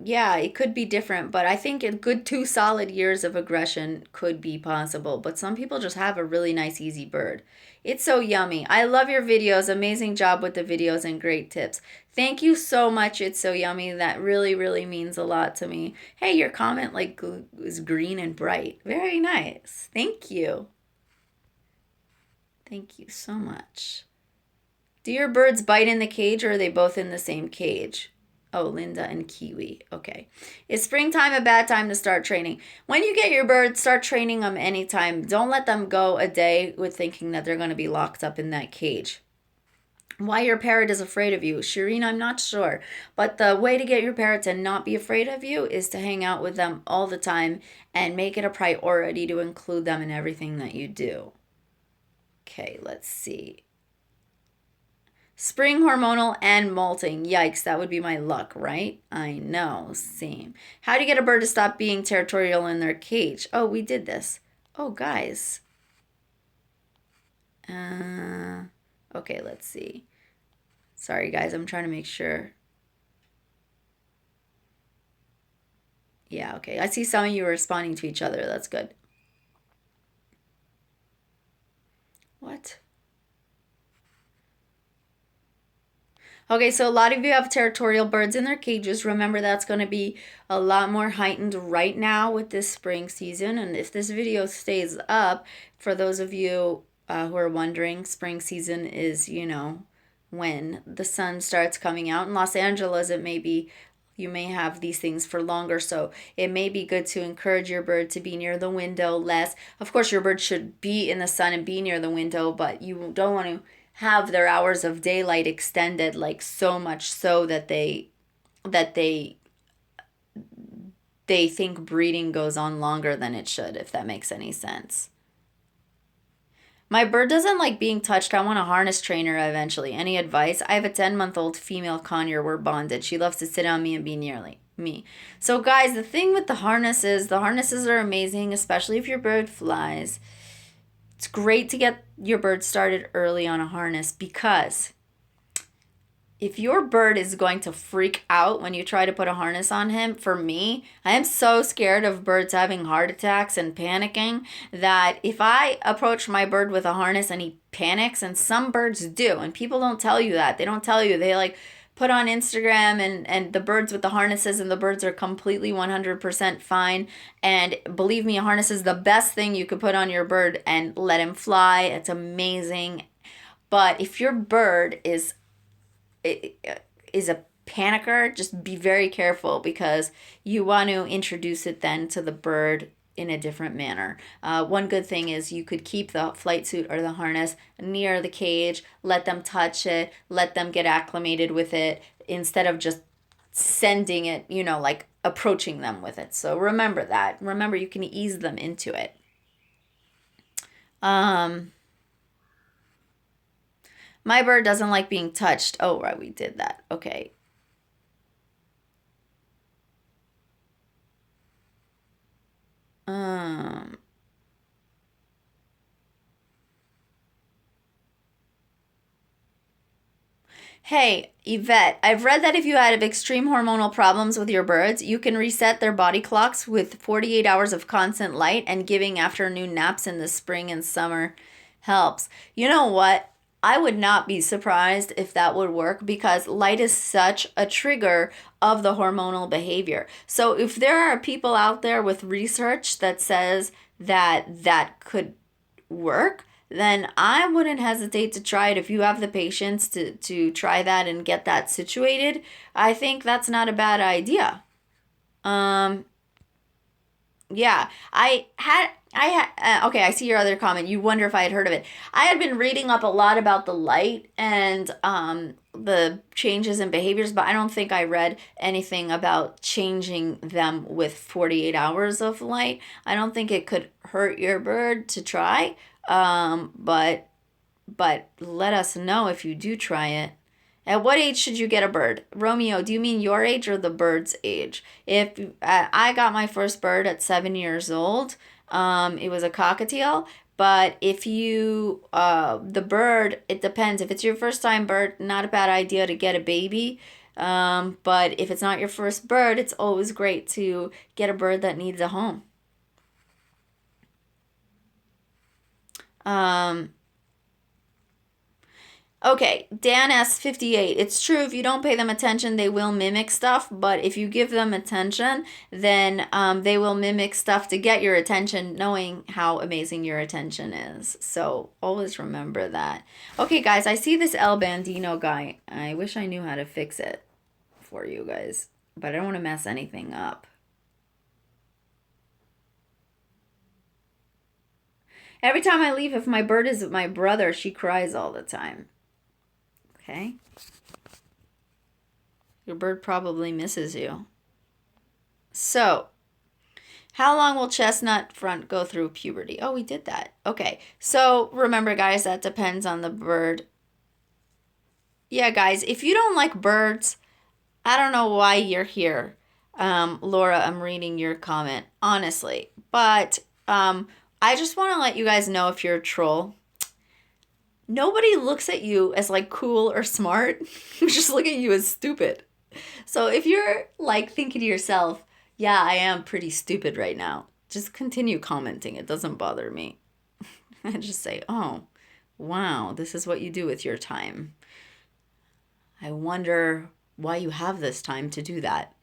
yeah, it could be different, but I think a good 2 solid years of aggression could be possible. But some people just have a really nice, easy bird. It's so yummy. I love your videos. Amazing job with the videos and great tips. Thank you so much. It's so yummy. That really, really means a lot to me. Hey, your comment like is green and bright. Very nice. Thank you. Thank you so much. Do your birds bite in the cage or are they both in the same cage? Oh, Linda and Kiwi. Okay. Is springtime a bad time to start training? When you get your birds, start training them anytime. Don't let them go a day with thinking that they're going to be locked up in that cage. Why your parrot is afraid of you? Shireen, I'm not sure. But the way to get your parrot to not be afraid of you is to hang out with them all the time and make it a priority to include them in everything that you do. Okay, let's see. Spring hormonal and molting. Yikes, that would be my luck, right? I know, same. How do you get a bird to stop being territorial in their cage? Oh, we did this. Oh, guys. Okay, let's see. Sorry, guys, I'm trying to make sure. Yeah, okay. I see some of you are responding to each other. That's good. What? Okay, so a lot of you have territorial birds in their cages. Remember, that's going to be a lot more heightened right now with this spring season. And if this video stays up, for those of you who are wondering, spring season is, you know, when the sun starts coming out. In Los Angeles, it may be, you may have these things for longer. So it may be good to encourage your bird to be near the window less. Of course, your bird should be in the sun and be near the window, but you don't want to have their hours of daylight extended like so much so that they think breeding goes on longer than it should, if that makes any sense. My bird doesn't like being touched. I want a harness trainer eventually. Any advice? I have a 10-month-old female conure. We're bonded. She loves to sit on me and be nearly me. So guys, the thing with the harnesses are amazing, especially if your bird flies. It's great to get your bird started early on a harness, because if your bird is going to freak out when you try to put a harness on him, for me, I am so scared of birds having heart attacks and panicking that if I approach my bird with a harness and he panics, and some birds do, and people don't tell you that. They don't tell you. They like put on Instagram and the birds with the harnesses, and the birds are completely 100% fine. And believe me, a harness is the best thing you could put on your bird and let him fly. It's amazing. But if your bird is a panicker, just be very careful, because you want to introduce it then to the bird in a different manner. One good thing is you could keep the flight suit or the harness near the cage, let them touch it, let them get acclimated with it, instead of just sending it, you know, like approaching them with it. So remember that. Remember, you can ease them into it. My bird doesn't like being touched. Oh, right, we did that. Okay. Hey, Yvette, I've read that if you have extreme hormonal problems with your birds, you can reset their body clocks with 48 hours of constant light, and giving afternoon naps in the spring and summer helps. You know what? I would not be surprised if that would work, because light is such a trigger of the hormonal behavior. So if there are people out there with research that says that that could work, then I wouldn't hesitate to try it if you have the patience to try that and get that situated. I think that's not a bad idea. Yeah, okay, I see your other comment. You wonder if I had heard of it. I had been reading up a lot about the light and the changes in behaviors, but I don't think I read anything about changing them with 48 hours of light. I don't think it could hurt your bird to try, but let us know if you do try it. At what age should you get a bird? Romeo, do you mean your age or the bird's age? If I got my first bird at 7 years old, it was a cockatiel. But if you, the bird, it depends. If it's your first time bird, not a bad idea to get a baby. But if it's not your first bird, it's always great to get a bird that needs a home. Okay, Dan S58. It's true, if you don't pay them attention, they will mimic stuff, but if you give them attention, then they will mimic stuff to get your attention, knowing how amazing your attention is. So always remember that. Okay, guys, I see this El Bandino guy. I wish I knew how to fix it for you guys, but I don't want to mess anything up. Every time I leave, if my bird is with my brother, she cries all the time. Okay. Your bird probably misses you. So, how long will chestnut front go through puberty? Oh, we did that. Okay. So, remember, guys, that depends on the bird. Yeah, guys, if you don't like birds, I don't know why you're here. Laura, I'm reading your comment, honestly. But I just want to let you guys know, if you're a troll, nobody looks at you as like cool or smart. We just look at you as stupid. So if you're like thinking to yourself, yeah, I am pretty stupid right now, just continue commenting. It doesn't bother me. I just say, oh, wow, this is what you do with your time. I wonder why you have this time to do that.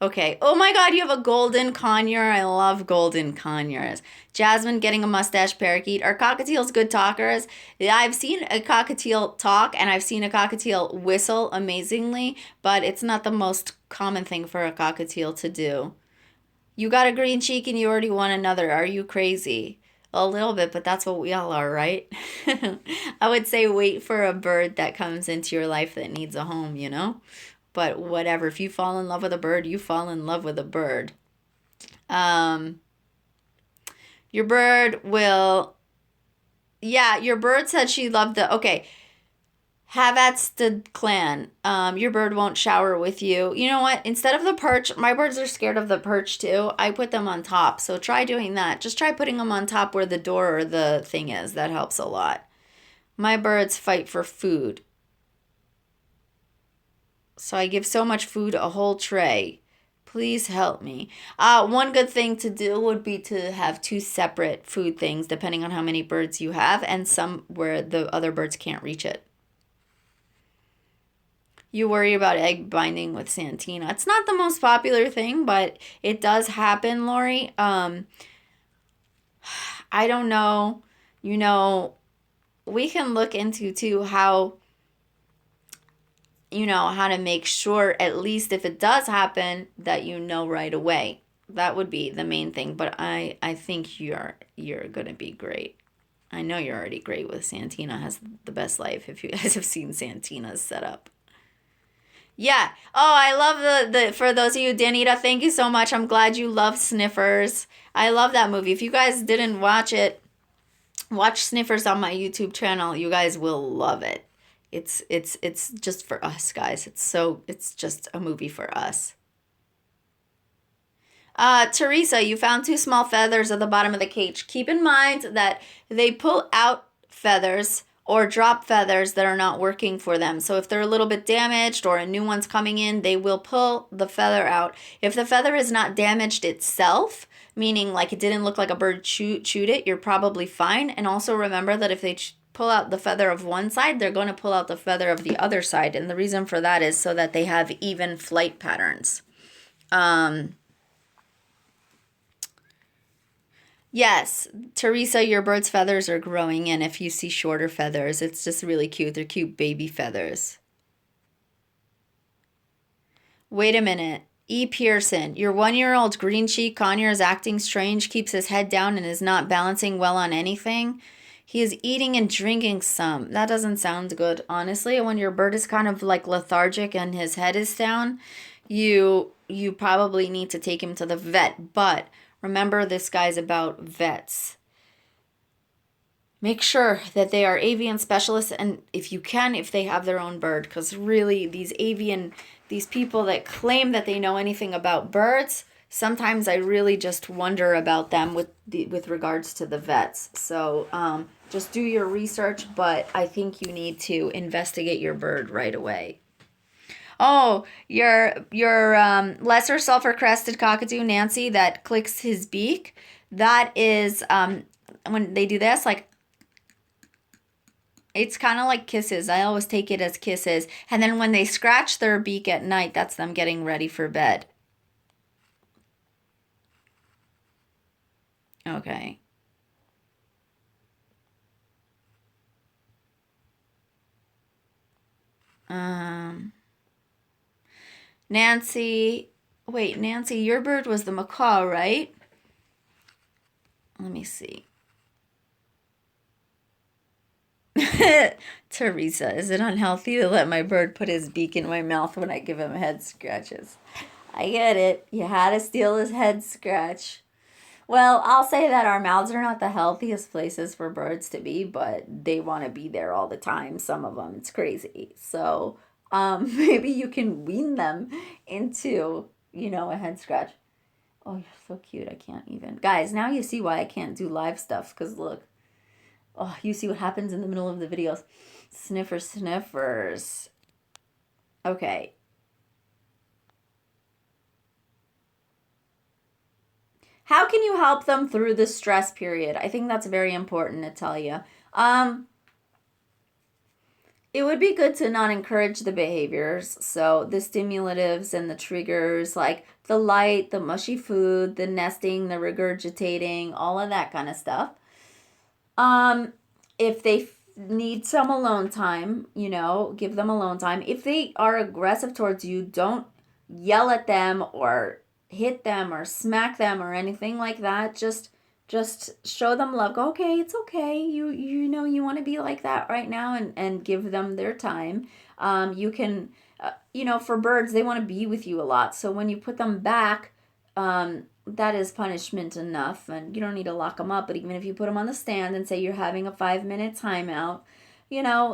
Okay. Oh my God, you have a golden conure. I love golden conures. Jasmine getting a mustache parakeet. Are cockatiels good talkers? I've seen a cockatiel talk and I've seen a cockatiel whistle amazingly, but it's not the most common thing for a cockatiel to do. You got a green cheek and you already want another. Are you crazy? A little bit, but that's what we all are, right? I would say wait for a bird that comes into your life that needs a home, you know? But whatever, if you fall in love with a bird, you fall in love with a bird. Your bird will, yeah, your bird said she loved the, okay, Havatstad clan, your bird won't shower with you. You know what? Instead of the perch, my birds are scared of the perch too. I put them on top. So try doing that. Just try putting them on top where the door or the thing is. That helps a lot. My birds fight for food. So I give so much food, a whole tray. Please help me. One good thing to do would be to have 2 separate food things, depending on how many birds you have, and some where the other birds can't reach it. You worry about egg binding with Santina. It's not the most popular thing, but it does happen, Lori. I don't know. You know, we can look into, too, how to make sure, at least if it does happen, that you know right away. That would be the main thing. But I think you're going to be great. I know you're already great with Santina. Has the best life, if you guys have seen Santina's setup. Yeah. Oh, I love the for those of you, Danita, thank you so much. I'm glad you love Sniffers. I love that movie. If you guys didn't watch it, watch Sniffers on my YouTube channel. You guys will love it. It's just for us, guys. It's just a movie for us. Teresa, you found 2 small feathers at the bottom of the cage. Keep in mind that they pull out feathers or drop feathers that are not working for them. So if they're a little bit damaged or a new one's coming in, they will pull the feather out. If the feather is not damaged itself, meaning like it didn't look like a bird chewed it, you're probably fine. And also remember that if they pull out the feather of one side, they're going to pull out the feather of the other side. And the reason for that is so that they have even flight patterns. Yes, Teresa, your bird's feathers are growing in if you see shorter feathers. It's just really cute. They're cute baby feathers. Wait a minute. E. Pearson, your 1-year-old green cheek conure is acting strange, keeps his head down, and is not balancing well on anything. He is eating and drinking some. That doesn't sound good, honestly. When your bird is kind of like lethargic and his head is down, you probably need to take him to the vet. But remember, this guy's about vets. Make sure that they are avian specialists, and if you can, if they have their own bird, because really these people that claim that they know anything about birds, sometimes I really just wonder about them with regards to the vets. So just do your research, but I think you need to investigate your bird right away. Oh, your lesser sulfur crested cockatoo, Nancy, that clicks his beak. That is when they do this, like, it's kind of like kisses. I always take it as kisses. And then when they scratch their beak at night, that's them getting ready for bed. Okay. Um, Nancy, wait, Nancy, your bird was the macaw, right? Let me see. Teresa, is it unhealthy to let my bird put his beak in my mouth when I give him head scratches? I get it. You had to steal his head scratch. Well, I'll say that our mouths are not the healthiest places for birds to be, but they want to be there all the time. Some of them, it's crazy. So maybe you can wean them into, a head scratch. Oh, you're so cute. I can't even. Guys, now you see why I can't do live stuff, because look. Oh, you see what happens in the middle of the videos. Sniffers, sniffers. Okay. How can you help them through the stress period? I think that's very important to tell you. It would be good to not encourage the behaviors. So the stimulatives and the triggers, like the light, the mushy food, the nesting, the regurgitating, all of that kind of stuff. If they need some alone time, give them alone time. If they are aggressive towards you, don't yell at them or hit them or smack them or anything like that. Just show them love. Go, okay, it's okay. You want to be like that right now, and give them their time. You can for birds, they want to be with you a lot. So when you put them back, that is punishment enough, and you don't need to lock them up. But even if you put them on the stand and say you're having a 5-minute timeout,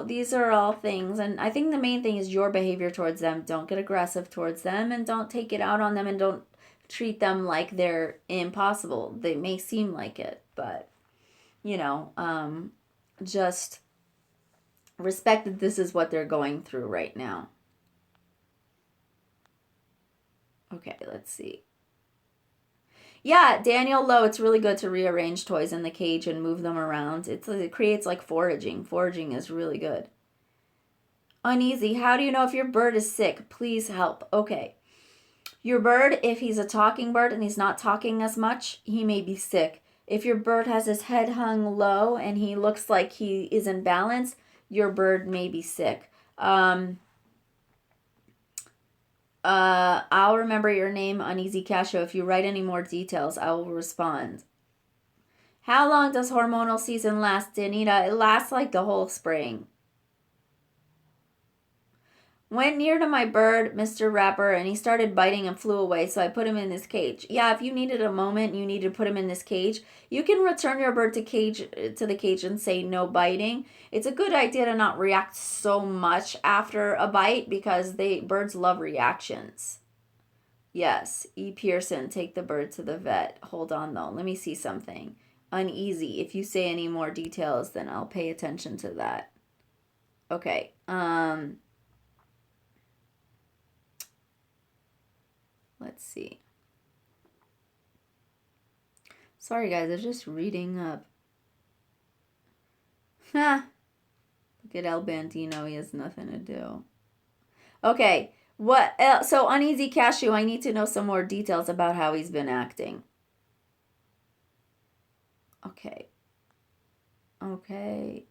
these are all things. And I think the main thing is your behavior towards them. Don't get aggressive towards them, and don't take it out on them, and don't treat them like they're impossible. They may seem like it, but just respect that this is what they're going through right now. Okay, let's see. Yeah, Daniel Lowe, it's really good to rearrange toys in the cage and move them around. It creates like foraging. Foraging is really good. Uneasy, how do you know if your bird is sick? Please help. Okay. Your bird, if he's a talking bird and he's not talking as much, he may be sick. If your bird has his head hung low and he looks like he is in balance, your bird may be sick. I'll remember your name, Uneasy Casio. If you write any more details, I will respond. How long does hormonal season last, Danita? It lasts like the whole spring. Went near to my bird, Mr. Rapper, and he started biting and flew away, so I put him in this cage. Yeah, if you needed a moment, you need to put him in this cage. You can return your bird to the cage and say no biting. It's a good idea to not react so much after a bite, because birds love reactions. Yes, E. Pearson, take the bird to the vet. Hold on, though. Let me see something. Uneasy. If you say any more details, then I'll pay attention to that. Okay. Let's see. Sorry, guys. I'm just reading up. Ha! Look at El Bandino. He has nothing to do. Okay. What else? So, Uneasy Cashew, I need to know some more details about how he's been acting. Okay. Okay.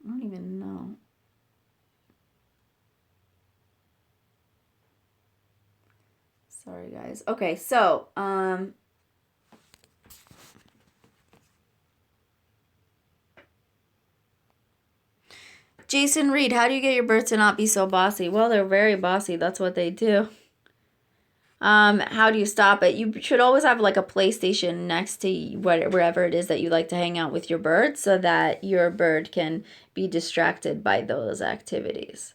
I don't even know. Sorry, guys. Okay, so, Jason Reed, how do you get your birds to not be so bossy? Well, they're very bossy. That's what they do. How do you stop it? You should always have like a PlayStation next to wherever it is that you like to hang out with your bird so that your bird can be distracted by those activities.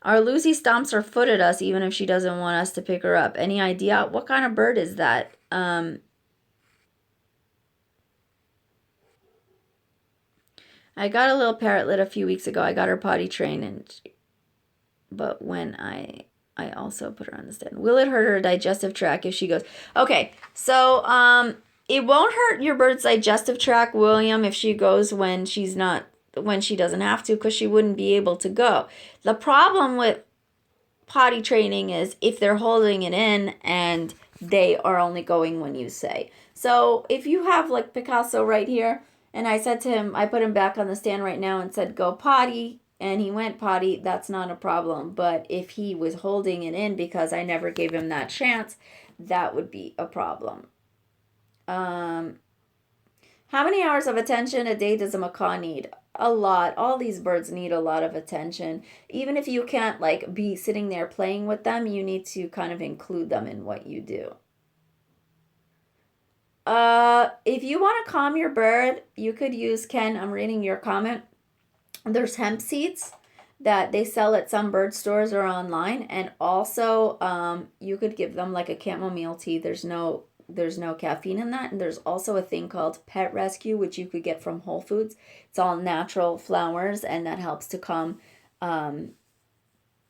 Our Lucy stomps her foot at us even if she doesn't want us to pick her up. Any idea? What kind of bird is that? I got a little parrotlet a few weeks ago. I got her potty trained, but when I also put her on the stand. Will it hurt her digestive tract if she goes? Okay, so it won't hurt your bird's digestive tract, William, if she goes when she doesn't have to, because she wouldn't be able to go. The problem with potty training is if they're holding it in and they are only going when you say. So if you have like Picasso right here, and I said to him, I put him back on the stand right now and said, go potty, and he went potty, that's not a problem. But if he was holding it in because I never gave him that chance, that would be a problem. How many hours of attention a day does a macaw need? A lot. All these birds need a lot of attention. Even if you can't like be sitting there playing with them, you need to kind of include them in what you do. If you want to calm your bird, you could use, Ken, I'm reading your comment. There's hemp seeds that they sell at some bird stores or online, and also you could give them like a chamomile tea. There's no caffeine in that, and there's also a thing called Pet Rescue, which you could get from Whole Foods. It's all natural flowers, and that helps to calm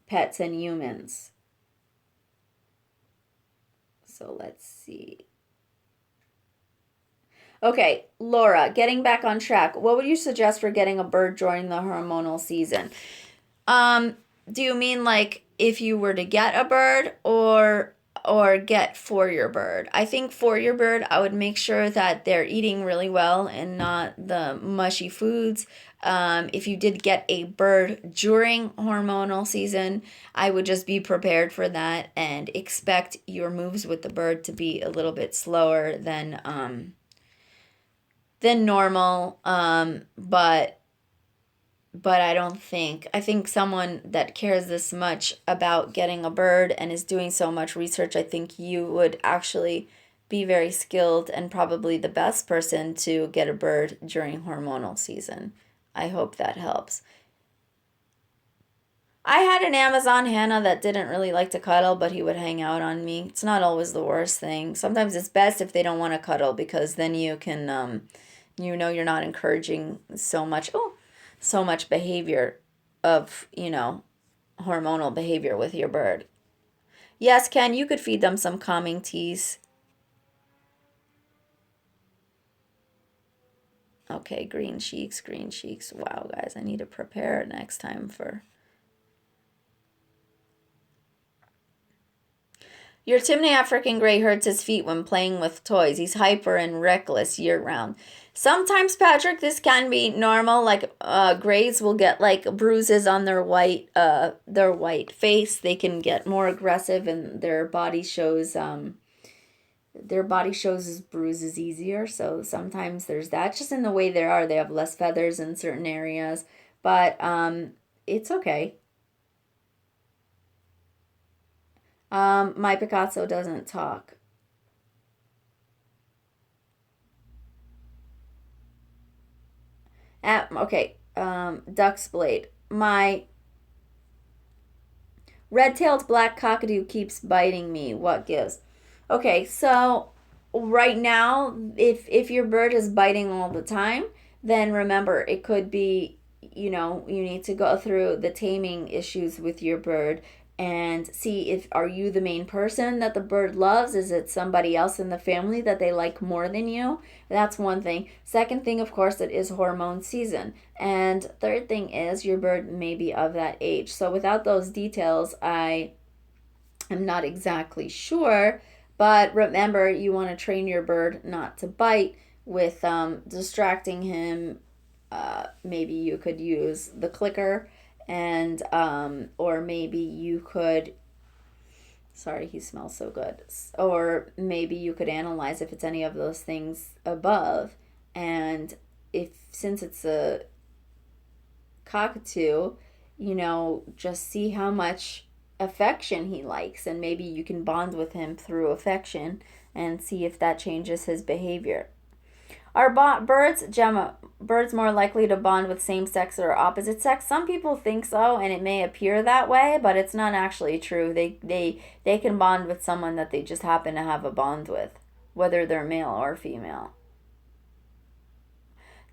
pets and humans. So let's see. Okay, Laura, getting back on track. What would you suggest for getting a bird during the hormonal season? Do you mean like if you were to get a bird or get for your bird? I think for your bird, I would make sure that they're eating really well and not the mushy foods. If you did get a bird during hormonal season, I would just be prepared for that and expect your moves with the bird to be a little bit slower than normal, but I think someone that cares this much about getting a bird and is doing so much research, I think you would actually be very skilled and probably the best person to get a bird during hormonal season. I hope that helps. I had an Amazon Hannah that didn't really like to cuddle, but he would hang out on me. It's not always the worst thing. Sometimes it's best if they don't want to cuddle because then you can you're not encouraging so much behavior of, hormonal behavior with your bird. Yes, Ken, you could feed them some calming teas. Okay, green cheeks, green cheeks. Wow, guys, I need to prepare next time for... Your Timney African Grey hurts his feet when playing with toys. He's hyper and reckless year-round. Sometimes, Patrick, this can be normal. Like grays will get like bruises on their white face. They can get more aggressive, and their body shows as bruises easier. So sometimes there's that. Just in the way they are, they have less feathers in certain areas, but it's okay. My Picasso doesn't talk. Okay, duck's blade. My red-tailed black cockatoo keeps biting me. What gives? Okay, so right now, if your bird is biting all the time, then remember it could be, you need to go through the taming issues with your bird and see if are you the main person that the bird loves. Is it somebody else in the family that they like more than you? That's one thing. Second thing, of course, it is hormone season. And third thing is your bird may be of that age. So without those details, I I'm not exactly sure, but remember, you want to train your bird not to bite with distracting him. Maybe you could use the clicker, and or maybe you could, sorry, he smells so good, or maybe you could analyze if it's any of those things above, and if, since it's a cockatoo, you know, just see how much affection he likes, and maybe you can bond with him through affection and see if that changes his behavior. Are birds, Gemma, birds more likely to bond with same sex or opposite sex? Some people think so, and it may appear that way, but it's not actually true. They can bond with someone that they just happen to have a bond with, whether they're male or female.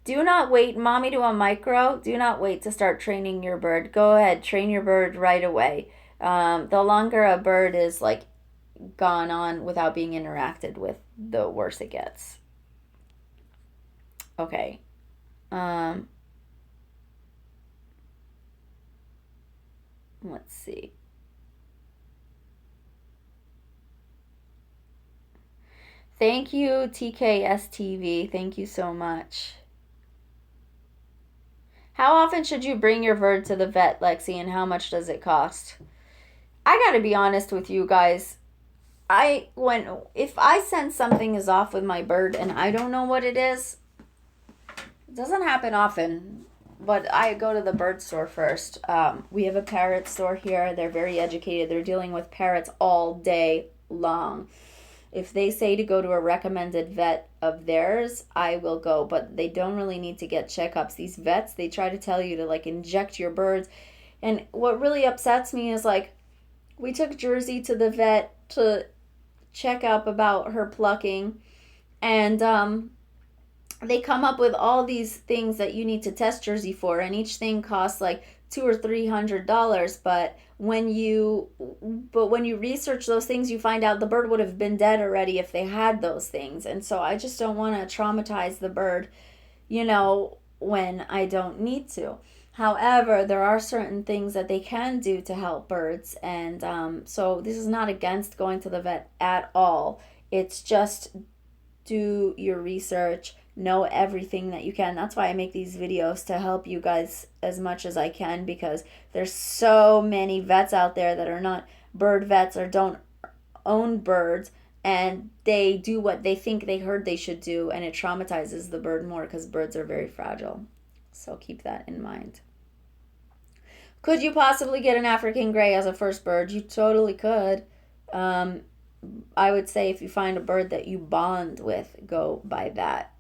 Do not wait, mommy, to a micro. Do not wait to start training your bird. Go ahead, train your bird right away. The longer a bird is like gone on without being interacted with, the worse it gets. Okay. Let's see. Thank you, TKSTV. Thank you so much. How often should you bring your bird to the vet, Lexi, and how much does it cost? I gotta be honest with you guys. If I sense something is off with my bird and I don't know what it is, it doesn't happen often, but I go to the bird store first. We have a parrot store here. They're very educated. They're dealing with parrots all day long. If they say to go to a recommended vet of theirs, I will go, but they don't really need to get checkups. These vets, they try to tell you to like inject your birds. And what really upsets me is like, we took Jersey to the vet to check up about her plucking, and they come up with all these things that you need to test Jersey for, and each thing costs like $200 or $300. But when you research those things, you find out the bird would have been dead already if they had those things. And so I just don't want to traumatize the bird, you know, when I don't need to. However, there are certain things that they can do to help birds, and so this is not against going to the vet at all. It's just do your research, know everything that you can. That's why I make these videos, to help you guys as much as I can, because there's so many vets out there that are not bird vets or don't own birds, and they do what they think they heard they should do, and it traumatizes the bird more because birds are very fragile. So keep that in mind. Could you possibly get an African gray as a first bird? You totally could. I would say if you find a bird that you bond with, go by that.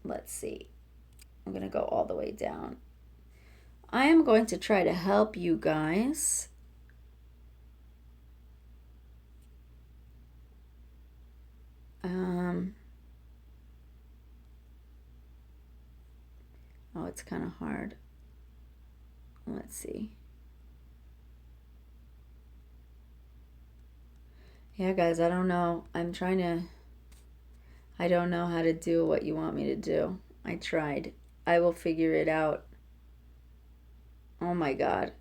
Let's see. I'm going to go all the way down. I am going to try to help you guys. Oh, it's kind of hard. Let's see. Yeah, guys, I don't know. I don't know how to do what you want me to do. I tried. I will figure it out. Oh my God.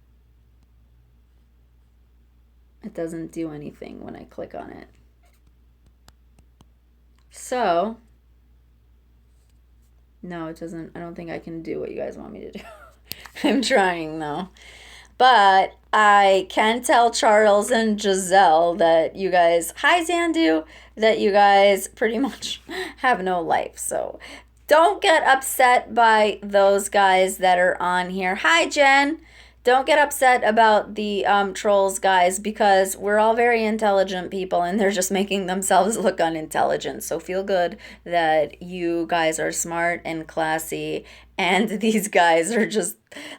It doesn't do anything when I click on it. So, no, it doesn't. I don't think I can do what you guys want me to do. I'm trying though. But I can tell Charles and Giselle that you guys, hi Zandu, that you guys pretty much have no life. So don't get upset by those guys that are on here. Hi Jen. Don't get upset about the trolls, guys, because we're all very intelligent people and they're just making themselves look unintelligent. So feel good that you guys are smart and classy, and these guys are just,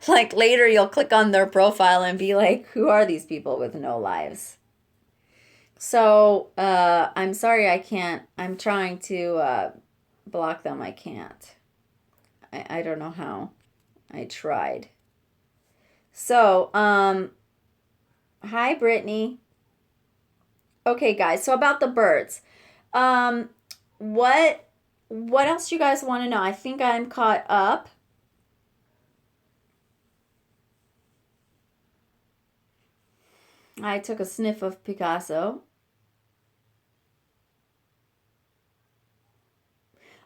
like, later you'll click on their profile and be like, who are these people with no lives? So I'm sorry I can't. I'm trying to block them. I can't. I don't know how. I tried. So, hi, Brittany. Okay, guys, so about the birds. What else you guys want to know? I think I'm caught up. I took a sniff of Picasso.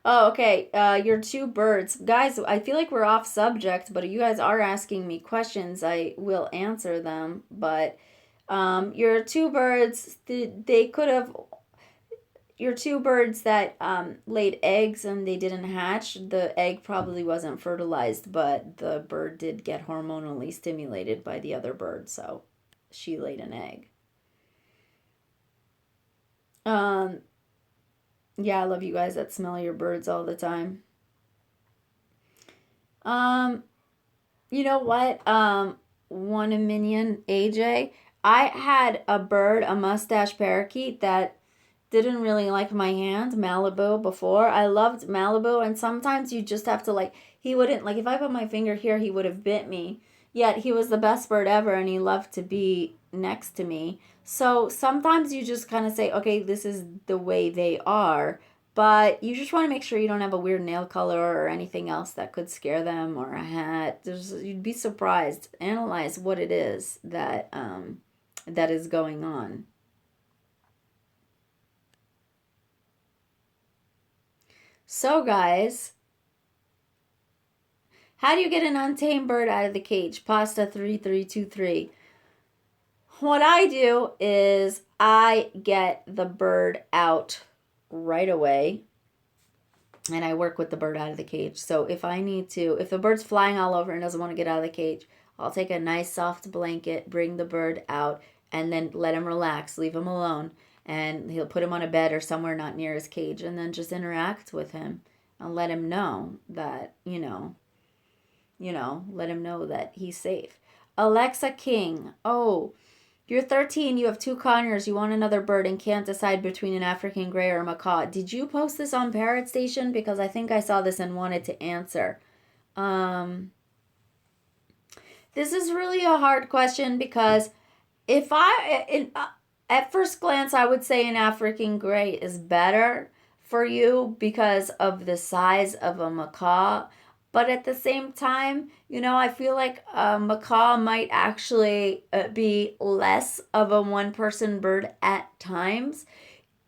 Oh, okay. Your two birds. Guys, I feel like we're off subject, but you guys are asking me questions. I will answer them. But your two birds, they could have, your two birds that laid eggs and they didn't hatch, the egg probably wasn't fertilized, but the bird did get hormonally stimulated by the other bird, so she laid an egg. Um, yeah, I love you guys that smell your birds all the time. Um, You know what? One a minion, AJ. I had a bird, a mustache parakeet that didn't really like my hand, Malibu, before. I loved Malibu, and sometimes you just have to like, he wouldn't, like, if I put my finger here, he would have bit me. Yet he was the best bird ever, and he loved to be next to me. So sometimes you just kind of say, okay, this is the way they are. But you just want to make sure you don't have a weird nail color or anything else that could scare them or a hat. You'd be surprised. Analyze what it is that is going on. So, guys, how do you get an untamed bird out of the cage? Pasta 3323. What I do is I get the bird out right away and I work with the bird out of the cage. So if I need to, if the bird's flying all over and doesn't want to get out of the cage, I'll take a nice soft blanket, bring the bird out, and then let him relax, leave him alone. And he'll put him on a bed or somewhere not near his cage and then just interact with him and let him know that, let him know that he's safe. Alexa King. Oh, you're 13, you have two conures, you want another bird and can't decide between an African gray or a macaw. Did you post this on Parrot Station? Because I think I saw this and wanted to answer. Um, this is really a hard question because if at first glance, I would say an African gray is better for you because of the size of a macaw. But at the same time, I feel like a macaw might actually be less of a one person bird at times.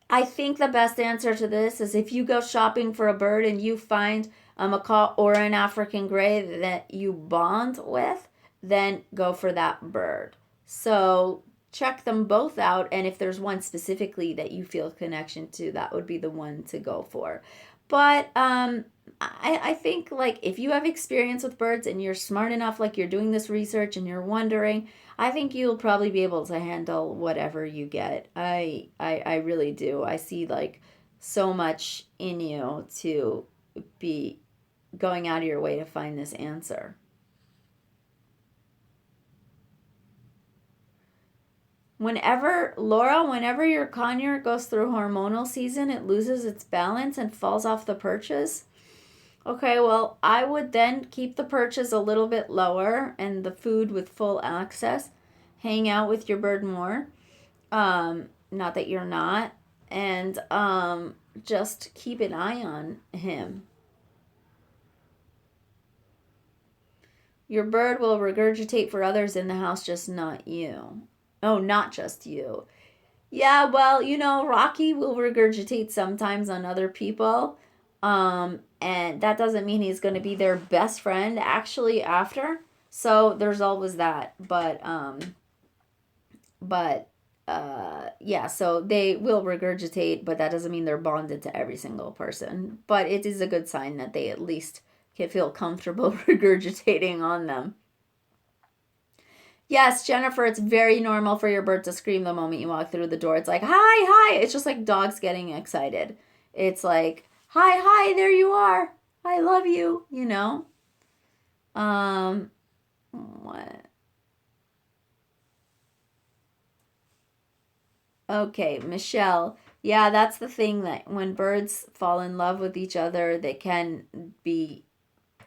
I think the best answer to this is if you go shopping for a bird and you find a macaw or an African gray that you bond with, then go for that bird. So check them both out, and if there's one specifically that you feel a connection to, that would be the one to go for. But I think like if you have experience with birds and you're smart enough, like you're doing this research and you're wondering, I think you'll probably be able to handle whatever you get. I really do. I see like so much in you to be going out of your way to find this answer. Whenever your conure goes through hormonal season, it loses its balance and falls off the perches. Okay, well, I would then keep the perches a little bit lower and the food with full access. Hang out with your bird more. Not that you're not. And just keep an eye on him. Your bird will regurgitate for others in the house, just not you. Oh, not just you. Yeah, well, Rocky will regurgitate sometimes on other people. And that doesn't mean he's going to be their best friend actually after. So there's always that. But yeah, so they will regurgitate, but that doesn't mean they're bonded to every single person. But it is a good sign that they at least can feel comfortable regurgitating on them. Yes, Jennifer, it's very normal for your bird to scream the moment you walk through the door. It's like, hi, hi. It's just like dogs getting excited. It's like, hi, hi, there you are. I love you, What? Okay, Michelle. Yeah, that's the thing that when birds fall in love with each other, they can be,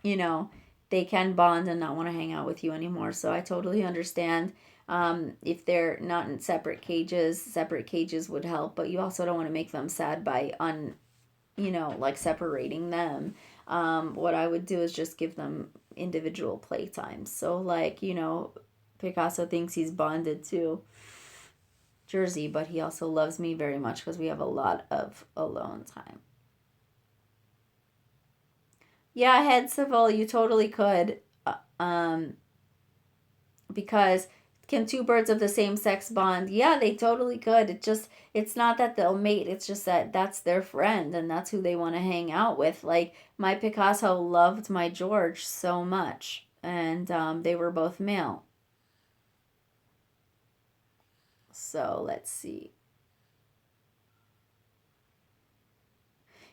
you know, they can bond and not want to hang out with you anymore. So I totally understand. If they're not in separate cages would help, but you also don't want to make them sad by like separating them. What I would do is just give them individual playtimes. So like, Picasso thinks he's bonded too. Jersey, but he also loves me very much because we have a lot of alone time. Yeah, head civil, you totally could. Because can two birds of the same sex bond? Yeah, they totally could. It's not that they'll mate. It's just that that's their friend and that's who they want to hang out with. Like my Picasso loved my George so much, and they were both male. So let's see.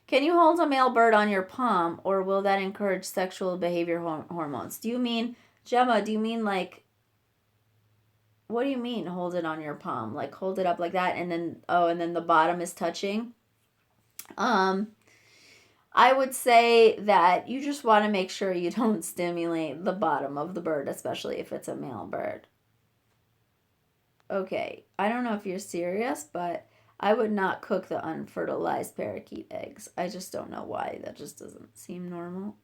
Can you hold a male bird on your palm, or will that encourage sexual behavior hormones? Do you mean, Gemma, do you mean like, what do you mean hold it on your palm? Like hold it up like that and then, oh, and then the bottom is touching? I would say that you just want to make sure you don't stimulate the bottom of the bird, especially if it's a male bird. Okay, I don't know if you're serious, but I would not cook the unfertilized parakeet eggs. I just don't know why. That just doesn't seem normal.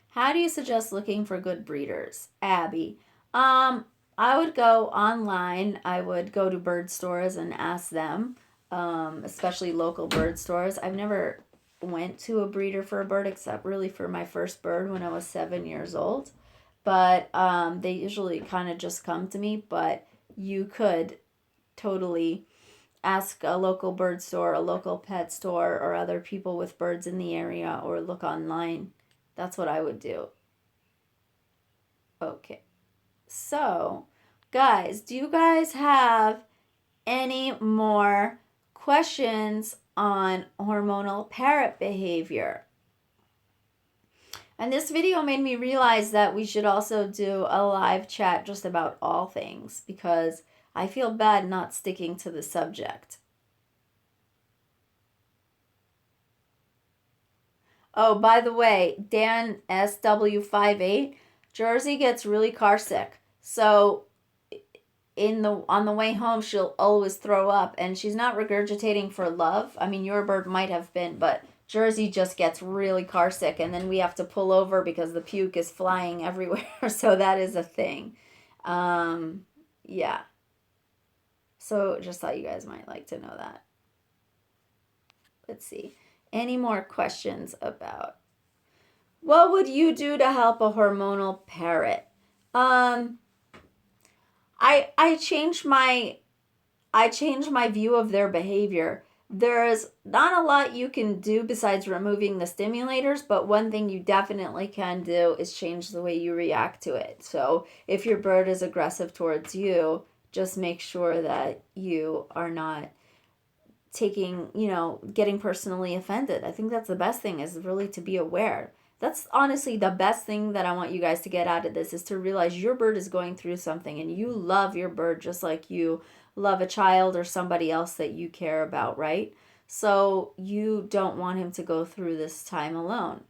How do you suggest looking for good breeders? Abby. I would go online. I would go to bird stores and ask them, especially local bird stores. I've never went to a breeder for a bird except really for my first bird when I was 7 years old. But they usually kind of just come to me. But you could totally ask a local bird store, a local pet store, or other people with birds in the area, or look online. That's what I would do. Okay. So, guys, do you guys have any more questions on hormonal parrot behavior? And this video made me realize that we should also do a live chat just about all things because I feel bad not sticking to the subject. Oh, by the way, Dan SW58, Jersey gets really car sick. So on the way home, she'll always throw up, and she's not regurgitating for love. I mean, your bird might have been, but Jersey just gets really car sick, and then we have to pull over because the puke is flying everywhere. So that is a thing. Yeah. So just thought you guys might like to know that. Let's see. Any more questions about what would you do to help a hormonal parrot? I changed my view of their behavior. There's not a lot you can do besides removing the stimulators, but one thing you definitely can do is change the way you react to it. So if your bird is aggressive towards you, just make sure that you are not getting personally offended. I think that's the best thing, is really to be aware. That's honestly the best thing that I want you guys to get out of this, is to realize your bird is going through something and you love your bird just like you love a child or somebody else that you care about, right? So you don't want him to go through this time alone.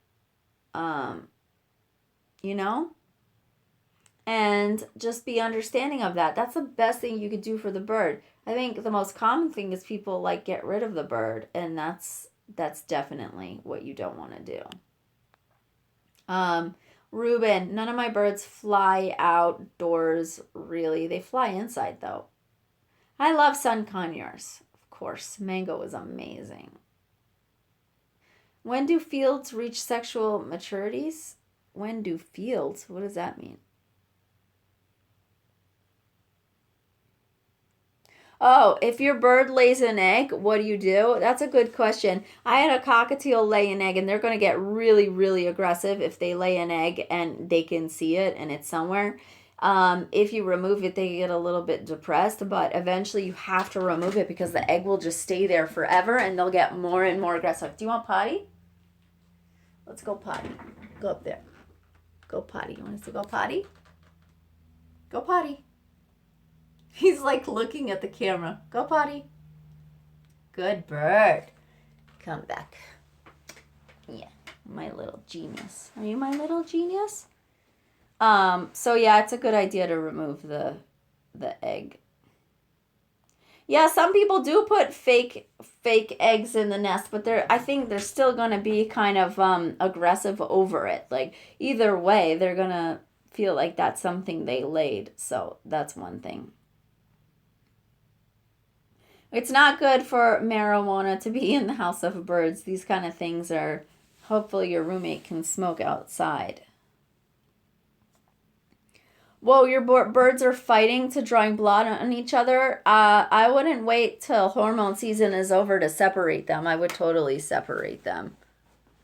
And just be understanding of that. That's the best thing you could do for the bird. I think the most common thing is people get rid of the bird, and that's definitely what you don't want to do. Ruben, none of my birds fly outdoors, really. They fly inside, though. I love sun conures. Of course, Mango is amazing. When do fields reach sexual maturities? When do fields? What does that mean? Oh, if your bird lays an egg, what do you do? That's a good question. I had a cockatiel lay an egg, and they're going to get really, really aggressive if they lay an egg and they can see it and it's somewhere. If you remove it, they get a little bit depressed, but eventually you have to remove it because the egg will just stay there forever and they'll get more and more aggressive. Do you want potty? Let's go potty. Go up there. Go potty. You want us to go potty? Go potty. He's looking at the camera. Go potty. Good bird. Come back. Yeah, my little genius. Are you my little genius? So yeah, it's a good idea to remove the egg. Yeah, some people do put fake eggs in the nest, but I think they're still gonna be kind of aggressive over it. Either way, they're gonna feel like that's something they laid. So that's one thing. It's not good for marijuana to be in the house of birds. These kind of things are, hopefully your roommate can smoke outside. Whoa, your birds are fighting to drawing blood on each other. I wouldn't wait till hormone season is over to separate them. I would totally separate them.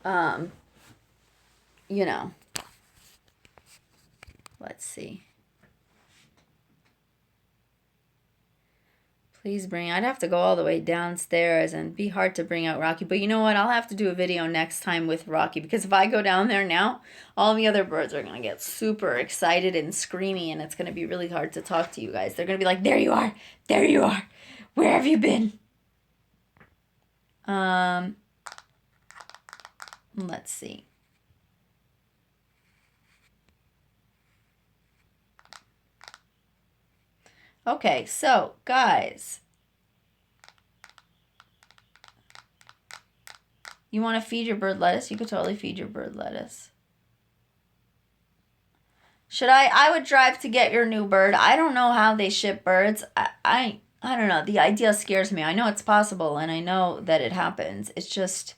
You know. Let's see. Please bring, I'd have to go all the way downstairs and be hard to bring out Rocky. But you know what? I'll have to do a video next time with Rocky, because if I go down there now, all the other birds are going to get super excited and screamy, and it's going to be really hard to talk to you guys. They're going to be like, there you are. There you are. Where have you been? Let's see. Okay, so guys, you want to feed your bird lettuce? You could totally feed your bird lettuce. Should I would drive to get your new bird. I don't know how they ship birds. I don't know. The idea scares me. I know it's possible and I know that it happens. It's just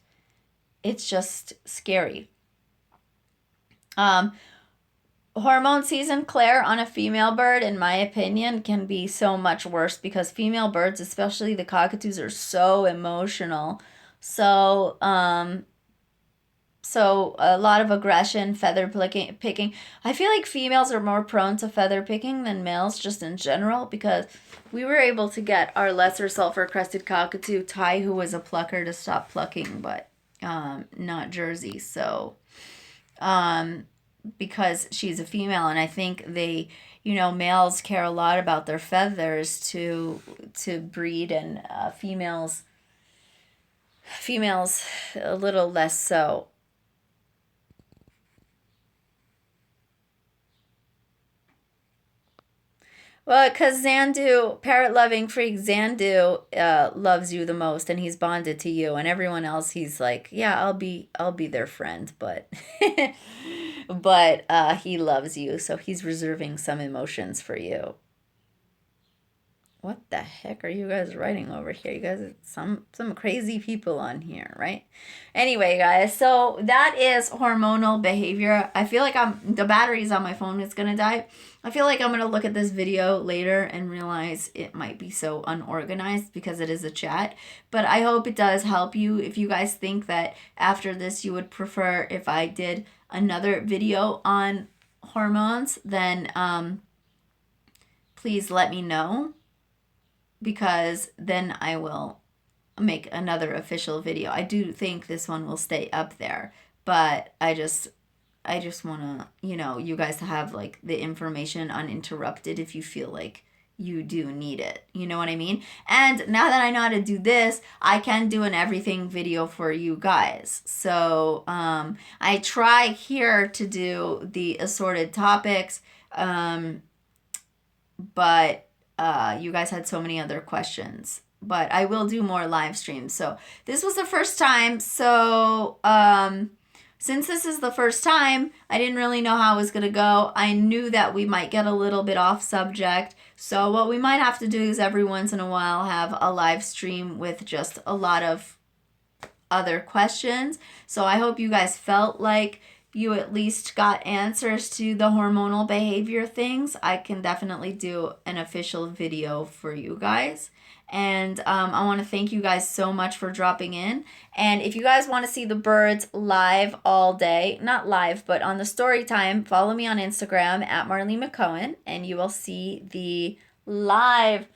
scary. Hormone season, Claire, on a female bird, in my opinion, can be so much worse because female birds, especially the cockatoos, are so emotional. So, so a lot of aggression, feather picking. I feel like females are more prone to feather picking than males just in general, because we were able to get our lesser sulfur crested cockatoo, Ty, who was a plucker, to stop plucking, but not Jersey. So, because she's a female, and I think they, you know, males care a lot about their feathers to breed, and females a little less so. Well, because Zandu, parrot loving freak Zandu, loves you the most, and he's bonded to you, and everyone else, he's like, yeah, I'll be their friend, but but he loves you, so he's reserving some emotions for you. What the heck are you guys writing over here? You guys, some crazy people on here, right? Anyway, guys, so that is hormonal behavior. I feel like the batteries on my phone is gonna die. I feel like I'm gonna look at this video later and realize it might be so unorganized because it is a chat. But I hope it does help you. If you guys think that after this you would prefer if I did another video on hormones, then please let me know, because then I will make another official video. I do think this one will stay up there, but I just want to, you know, you guys to have like the information uninterrupted if you feel like you do need it. You know what I mean? And now that I know how to do this, I can do an everything video for you guys. So I try here to do the assorted topics, but you guys had so many other questions, but I will do more live streams. So this was the first time. So since this is the first time, I didn't really know how it was going to go. I knew that we might get a little bit off subject. So what we might have to do is every once in a while have a live stream with just a lot of other questions. So I hope you guys felt like you at least got answers to the hormonal behavior things. I can definitely do an official video for you guys. And I want to thank you guys so much for dropping in. And if you guys want to see the birds live all day, not live, but on the story time, follow me on Instagram at Marlene McCohen, and you will see the live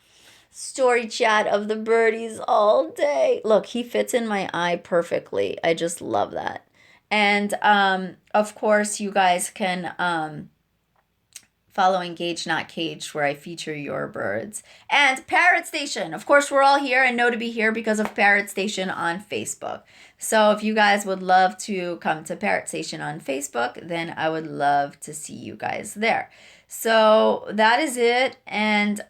story chat of the birdies all day. Look, he fits in my eye perfectly. I just love that. And of course, you guys can follow Engaged Not Caged, where I feature your birds. And Parrot Station. Of course, we're all here and know to be here because of Parrot Station on Facebook. So if you guys would love to come to Parrot Station on Facebook, then I would love to see you guys there. So that is it. And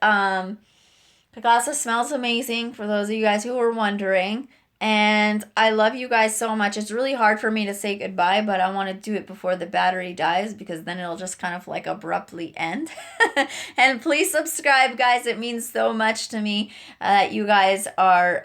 Picasso smells amazing, for those of you guys who were wondering. And I love you guys so much. It's really hard for me to say goodbye, but I want to do it before the battery dies because then it'll just kind of like abruptly end. And please subscribe, guys. It means so much to me that you guys are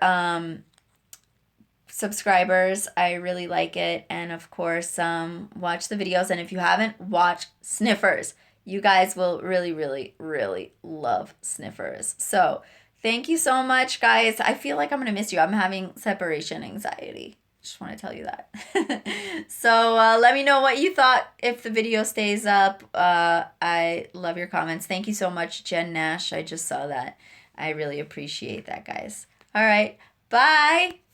subscribers. I really like it. And of course, watch the videos. And if you haven't, watch Sniffers. You guys will really, really, really love Sniffers. So thank you so much, guys. I feel like I'm going to miss you. I'm having separation anxiety. Just want to tell you that. So let me know what you thought if the video stays up. I love your comments. Thank you so much, Jen Nash. I just saw that. I really appreciate that, guys. All right. Bye.